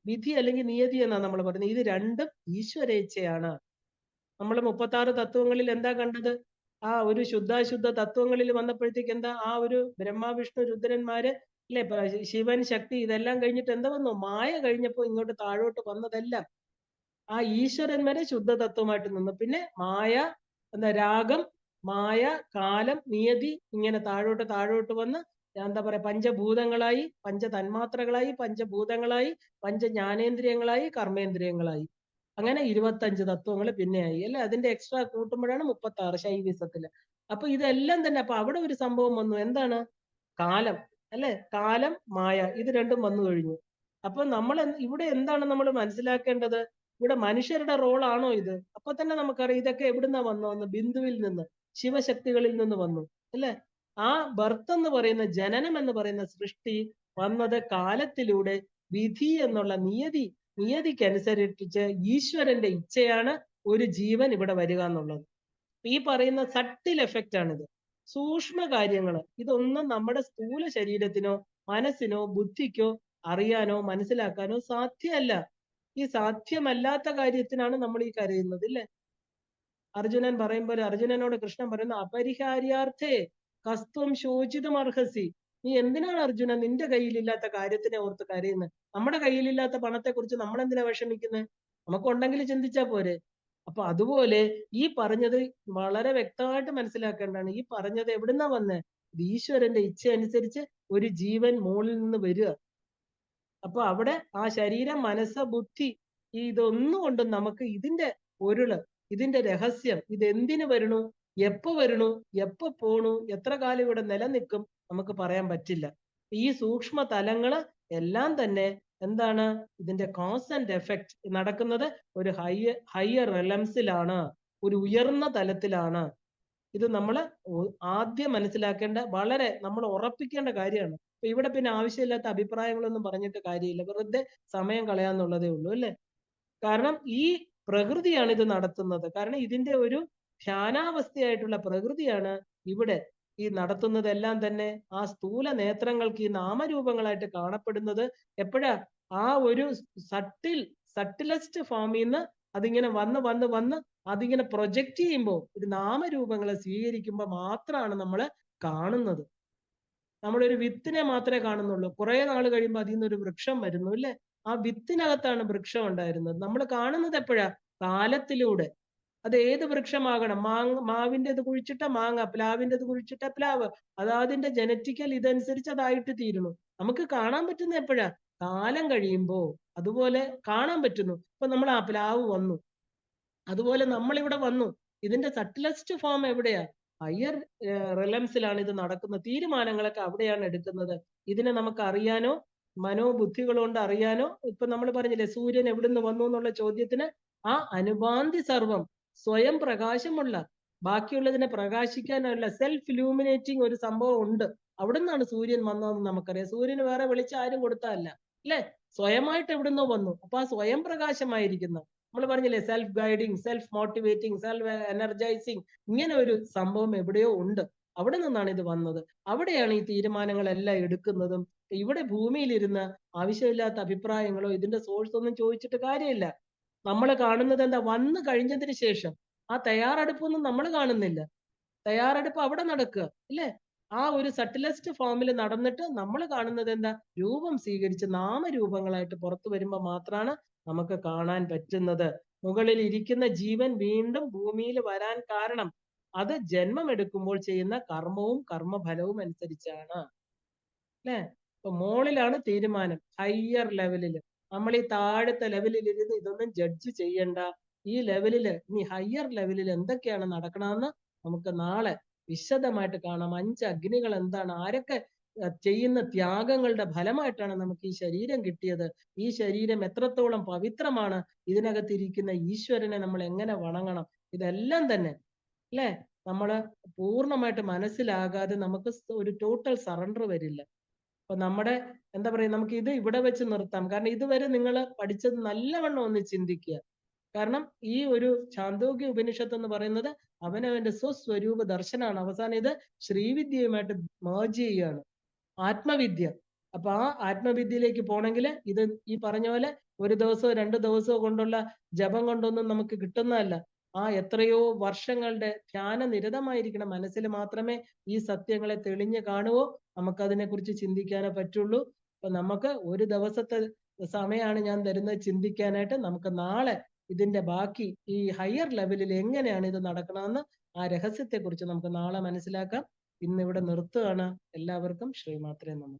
Speaker 1: വിധി അല്ലെങ്കിൽ നിയതി എന്നാണ് നമ്മൾ പറയുന്നത്. ഇത് രണ്ടും ഈശ്വരേച്ഛയാണ്. നമ്മൾ 36 തത്വങ്ങളിൽ എന്താ കണ്ടത്? ആ ഒരു ശുദ്ധാശുദ്ധ തത്വങ്ങളിൽ വന്നപ്പോഴത്തേക്ക് എന്താ, ആ ഒരു ബ്രഹ്മ വിഷ്ണു രുദ്രന്മാര് ഇല്ലേ? ഇപ്പൊ ശിവൻ, ശക്തി ഇതെല്ലാം കഴിഞ്ഞിട്ട് എന്താ വന്നു? മായ കഴിഞ്ഞപ്പോ ഇങ്ങോട്ട് താഴോട്ട് വന്നതെല്ലാം ആ ഈശ്വരൻ വരെ ശുദ്ധ തത്വമായിട്ട് നിന്നു. പിന്നെ മായ, എന്താ രാഗം, മായ, കാലം, നിയതി ഇങ്ങനെ താഴോട്ട് താഴോട്ട് വന്ന് എന്താ പറയാ പഞ്ചഭൂതങ്ങളായി, പഞ്ചതന്മാത്രകളായി, പഞ്ചഭൂതങ്ങളായി, പഞ്ചജ്ഞാനേന്ദ്രിയങ്ങളായി, കർമ്മേന്ദ്രിയങ്ങളായി. അങ്ങനെ 25 തത്വങ്ങൾ പിന്നെയായി അല്ലെ? അതിന്റെ എക്സ്ട്രാ കൂട്ടുമ്പോഴാണ് 36 ശൈവിസത്തില്. അപ്പൊ ഇതെല്ലാം തന്നെ അപ്പൊ അവിടെ ഒരു സംഭവം വന്നു. എന്താണ്? കാലം അല്ലെ? കാലം, മായ ഇത് രണ്ടും വന്നു കഴിഞ്ഞു. അപ്പൊ നമ്മൾ ഇവിടെ എന്താണ് നമ്മൾ മനസ്സിലാക്കേണ്ടത്? ഇവിടെ മനുഷ്യരുടെ റോളാണോ ഇത്? അപ്പൊ തന്നെ നമുക്കറിയാം ഇതൊക്കെ എവിടുന്നാ വന്നതെന്ന്. ബിന്ദുവിൽ നിന്ന്, ശിവശക്തികളിൽ നിന്ന് വന്നു അല്ലെ? ആ ബർത്ത് എന്ന് പറയുന്ന ജനനം എന്ന് പറയുന്ന സൃഷ്ടി വന്നത് കാലത്തിലൂടെ. വിധി എന്നുള്ള നിയതിക്കനുസരിച്ച് ഈശ്വരന്റെ ഇച്ഛയാണ് ഒരു ജീവൻ ഇവിടെ വരിക എന്നുള്ളത്. ഈ പറയുന്ന സട്ടിൽ എഫക്റ്റ് ആണിത്. സൂക്ഷ്മ കാര്യങ്ങൾ ഇതൊന്നും നമ്മുടെ സ്ഥൂല ശരീരത്തിനോ മനസ്സിനോ ബുദ്ധിക്കോ അറിയാനോ മനസ്സിലാക്കാനോ സാധ്യമല്ല. ഈ സാധ്യമല്ലാത്ത കാര്യത്തിനാണ് നമ്മൾ ഈ കരയുന്നത് ഇല്ലേ? അർജുനൻ പറയുമ്പോൾ അർജുനനോട് കൃഷ്ണൻ പറയുന്ന അപരിഹാര്യാർത്ഥേ കസ്ത്വം ശോചിതം അർഹസി. നീ എന്തിനാണ് അർജുന നിന്റെ കയ്യിലില്ലാത്ത കാര്യത്തിനെ ഓർത്ത് കരയുന്നത്? നമ്മുടെ കയ്യിലില്ലാത്ത പണത്തെ കുറിച്ച് നമ്മൾ എന്തിനാ വിഷമിക്കുന്നത്? നമുക്കുണ്ടെങ്കിൽ ചിന്തിച്ചാ പോരെ. അപ്പൊ അതുപോലെ ഈ പറഞ്ഞത് വളരെ വ്യക്തമായിട്ട് മനസ്സിലാക്കേണ്ടതാണ്. ഈ പറഞ്ഞത് എവിടുന്നാ വന്നേ? ഈശ്വരന്റെ ഇച്ഛ അനുസരിച്ച് ഒരു ജീവൻ മുകളിൽ നിന്ന് വരിക. അപ്പൊ അവിടെ ആ ശരീരം, മനസ്സ്, ബുദ്ധി ഇതൊന്നും കൊണ്ടും നമുക്ക് ഇതിന്റെ പൊരുള്, ഇതിന്റെ രഹസ്യം, ഇതെന്തിനു വരണു, എപ്പോ വരണു, എപ്പോ പോണു, എത്ര കാലം ഇവിടെ നിലനിൽക്കും നമുക്ക് പറയാൻ പറ്റില്ല. ഈ സൂക്ഷ്മ തലങ്ങള് എല്ലാം തന്നെ എന്താണ്? ഇതിന്റെ കോസ് ആൻഡ് എഫക്റ്റ് നടക്കുന്നത് ഒരു ഹയർ റെലംസിലാണ്, ഒരു ഉയർന്ന തലത്തിലാണ്. ഇത് നമ്മൾ ആദ്യം മനസ്സിലാക്കേണ്ട, വളരെ നമ്മൾ ഉറപ്പിക്കേണ്ട കാര്യമാണ്. അപ്പൊ ഇവിടെ പിന്നെ ആവശ്യമില്ലാത്ത അഭിപ്രായങ്ങളൊന്നും പറഞ്ഞിട്ട് കാര്യമില്ല, വെറുതെ സമയം കളയാന്നുള്ളതേ ഉള്ളൂ അല്ലെ? കാരണം ഈ പ്രകൃതിയാണ് ഇത് നടത്തുന്നത്. കാരണം ഇതിന്റെ ഒരു ധ്യാനാവസ്ഥയായിട്ടുള്ള പ്രകൃതിയാണ് ഇവിടെ ഈ നടത്തുന്നതെല്ലാം തന്നെ. ആ സ്ഥൂല നേത്രങ്ങൾക്ക് ഈ നാമരൂപങ്ങളായിട്ട് കാണപ്പെടുന്നത് എപ്പോഴാ? ആ ഒരു സട്ടിലസ്റ്റ് ഫോമിൽ നിന്ന് അതിങ്ങനെ വന്ന് വന്ന് വന്ന് അതിങ്ങനെ പ്രൊജക്റ്റ് ചെയ്യുമ്പോൾ, ഒരു നാമരൂപങ്ങളെ സ്വീകരിക്കുമ്പോൾ മാത്രമാണ് നമ്മൾ കാണുന്നത്. നമ്മളൊരു വിത്തിനെ മാത്രമേ കാണുന്നുള്ളൂ. കുറെ നാൾ കഴിയുമ്പോൾ അതിൽ നിന്നൊരു വൃക്ഷം വരുന്നു അല്ലെ? ആ വിത്തിനകത്താണ് വൃക്ഷം ഉണ്ടായിരുന്നത്. നമ്മൾ കാണുന്നത് എപ്പോഴാ? കാലത്തിലൂടെ. അത് ഏത് വൃക്ഷമാകണം? മാവിൻ്റെത് കുഴിച്ചിട്ട മാങ്ങ, പ്ലാവിൻ്റെത് കുഴിച്ചിട്ട പ്ലാവ്. അത് അതിന്റെ ജനറ്റിക്കൽ ഇതനുസരിച്ച് അതായിട്ട് തീരുന്നു. നമുക്ക് കാണാൻ പറ്റുന്ന എപ്പോഴാ? കാലം കഴിയുമ്പോ. അതുപോലെ കാണാൻ പറ്റുന്നു. ഇപ്പൊ നമ്മൾ ആ പ്ലാവ് വന്നു, അതുപോലെ നമ്മളിവിടെ വന്നു. ഇതിന്റെ സട്ടിലസ്റ്റ് ഫോം എവിടെയാ? ഹയർ റിലംസിലാണ് ഇത് നടക്കുന്ന. തീരുമാനങ്ങളൊക്കെ അവിടെയാണ് എടുക്കുന്നത്. ഇതിനെ നമുക്ക് അറിയാനോ മനോബുദ്ധികൾ കൊണ്ട് അറിയാനോ, ഇപ്പൊ നമ്മൾ പറഞ്ഞില്ലേ സൂര്യൻ എവിടുന്ന് വന്നു എന്നുള്ള ചോദ്യത്തിന് ആ അനുഭാന്തി സർവം സ്വയം പ്രകാശമുള്ള, ബാക്കിയുള്ളതിനെ പ്രകാശിക്കാനുള്ള സെൽഫ് ഇലൂമിനേറ്റിംഗ് ഒരു സംഭവം ഉണ്ട്. അവിടെ നിന്നാണ് സൂര്യൻ വന്നതെന്ന് നമുക്കറിയാം. സൂര്യന് വേറെ വെളിച്ചം ആരും കൊടുത്തതല്ല അല്ലെ? സ്വയമായിട്ട് എവിടുന്നോ വന്നു. അപ്പൊ ആ സ്വയം പ്രകാശമായിരിക്കുന്ന, നമ്മൾ പറഞ്ഞില്ലേ self guiding, self motivating, self energising, ഇങ്ങനെ ഒരു സംഭവം എവിടെയോ ഉണ്ട്. അവിടെ നിന്നാണ് ഇത് വന്നത്. അവിടെയാണ് ഈ തീരുമാനങ്ങളെല്ലാം എടുക്കുന്നതും. ഇവിടെ ഭൂമിയിലിരുന്ന് ആവശ്യമില്ലാത്ത അഭിപ്രായങ്ങളോ ഇതിന്റെ സോഴ്സ് ഒന്നും ചോദിച്ചിട്ട് കാര്യമില്ല. നമ്മൾ കാണുന്നത് എന്താ? വന്നു കഴിഞ്ഞതിന് ശേഷം ആ തയ്യാറെടുപ്പൊന്നും നമ്മൾ കാണുന്നില്ല. തയ്യാറെടുപ്പ് അവിടെ നടക്കുക ഇല്ലേ? ആ ഒരു സട്ടിലസ്റ്റ് ഫോമിൽ നടന്നിട്ട് നമ്മൾ കാണുന്നത് എന്താ? രൂപം സ്വീകരിച്ച് നാമരൂപങ്ങളായിട്ട് പുറത്തു വരുമ്പോൾ മാത്രമാണ് നമുക്ക് കാണാൻ പറ്റുന്നത്. മുകളിൽ ഇരിക്കുന്ന ജീവൻ വീണ്ടും ഭൂമിയിൽ വരാൻ കാരണം അത് ജന്മം എടുക്കുമ്പോൾ ചെയ്യുന്ന കർമ്മവും കർമ്മഫലവും അനുസരിച്ചാണ് അല്ലെ? ഇപ്പൊ മോളിലാണ് തീരുമാനം, ഹയർ ലെവലിൽ. നമ്മൾ ഈ താഴത്തെ ലെവലിൽ ഇരുന്ന് ഇതൊന്നും ജഡ്ജ് ചെയ്യണ്ട. ഈ ലെവലിൽ, ഇനി ഹയർ ലെവലിൽ എന്തൊക്കെയാണ് നടക്കണമെന്ന് നമുക്ക് നാളെ വിശദമായിട്ട് കാണാം. 5 അഗ്നികൾ എന്താണ്, ആരൊക്കെ ചെയ്യുന്ന ത്യാഗങ്ങളുടെ ഫലമായിട്ടാണ് നമുക്ക് ഈ ശരീരം കിട്ടിയത്, ഈ ശരീരം എത്രത്തോളം പവിത്രമാണ്, ഇതിനകത്തിരിക്കുന്ന ഈശ്വരനെ നമ്മൾ എങ്ങനെ വണങ്ങണം, ഇതെല്ലാം തന്നെ അല്ലെ നമ്മള് പൂർണ്ണമായിട്ട് മനസ്സിലാകാതെ നമുക്ക് ഒരു ടോട്ടൽ സറണ്ടർ വരില്ല. അപ്പൊ നമ്മുടെ എന്താ പറയാ, നമുക്ക് ഇത് ഇവിടെ വെച്ച് നിർത്താം. കാരണം ഇതുവരെ നിങ്ങൾ പഠിച്ചത് നല്ലവണ്ണം ഒന്ന് ചിന്തിക്കുക. കാരണം ഈ ഒരു ഛാന്തോഗ്യ ഉപനിഷത്ത് എന്ന് പറയുന്നത് അവനവന്റെ സ്വസ്വരൂപ ദർശനമാണ്. അവസാനം ഇത് ശ്രീവിദ്യയുമായിട്ട് മേർജ് ചെയ്യുകയാണ്, ആത്മവിദ്യ. അപ്പൊ ആ ആത്മവിദ്യയിലേക്ക് പോണെങ്കിൽ ഇത് ഈ പറഞ്ഞ പോലെ ഒരു ദിവസമോ 2 ദിവസമോ കൊണ്ടുള്ള ജപം കൊണ്ടൊന്നും നമുക്ക് കിട്ടുന്നതല്ല. എത്രയോ വർഷങ്ങളുടെ ധ്യാനനിരതമായിരിക്കണം മനസ്സിൽ മാത്രമേ ഈ സത്യങ്ങളെ തെളിഞ്ഞു കാണുവോ നമുക്കതിനെ കുറിച്ച് ചിന്തിക്കാനേ പറ്റുള്ളൂ. അപ്പൊ നമുക്ക് ഒരു ദിവസത്തെ സമയമാണ് ഞാൻ തരുന്നത് ചിന്തിക്കാനായിട്ട്. നമുക്ക് നാളെ ഇതിന്റെ ബാക്കി ഈ ഹയർ ലെവലിൽ എങ്ങനെയാണ് ഇത് നടക്കണമെന്ന് ആ രഹസ്യത്തെ കുറിച്ച് നമുക്ക് നാളെ മനസ്സിലാക്കാം. ഇന്നിവിടെ നിർത്തുകയാണ്. എല്ലാവർക്കും ശ്രീമാത്രേ നമഃ.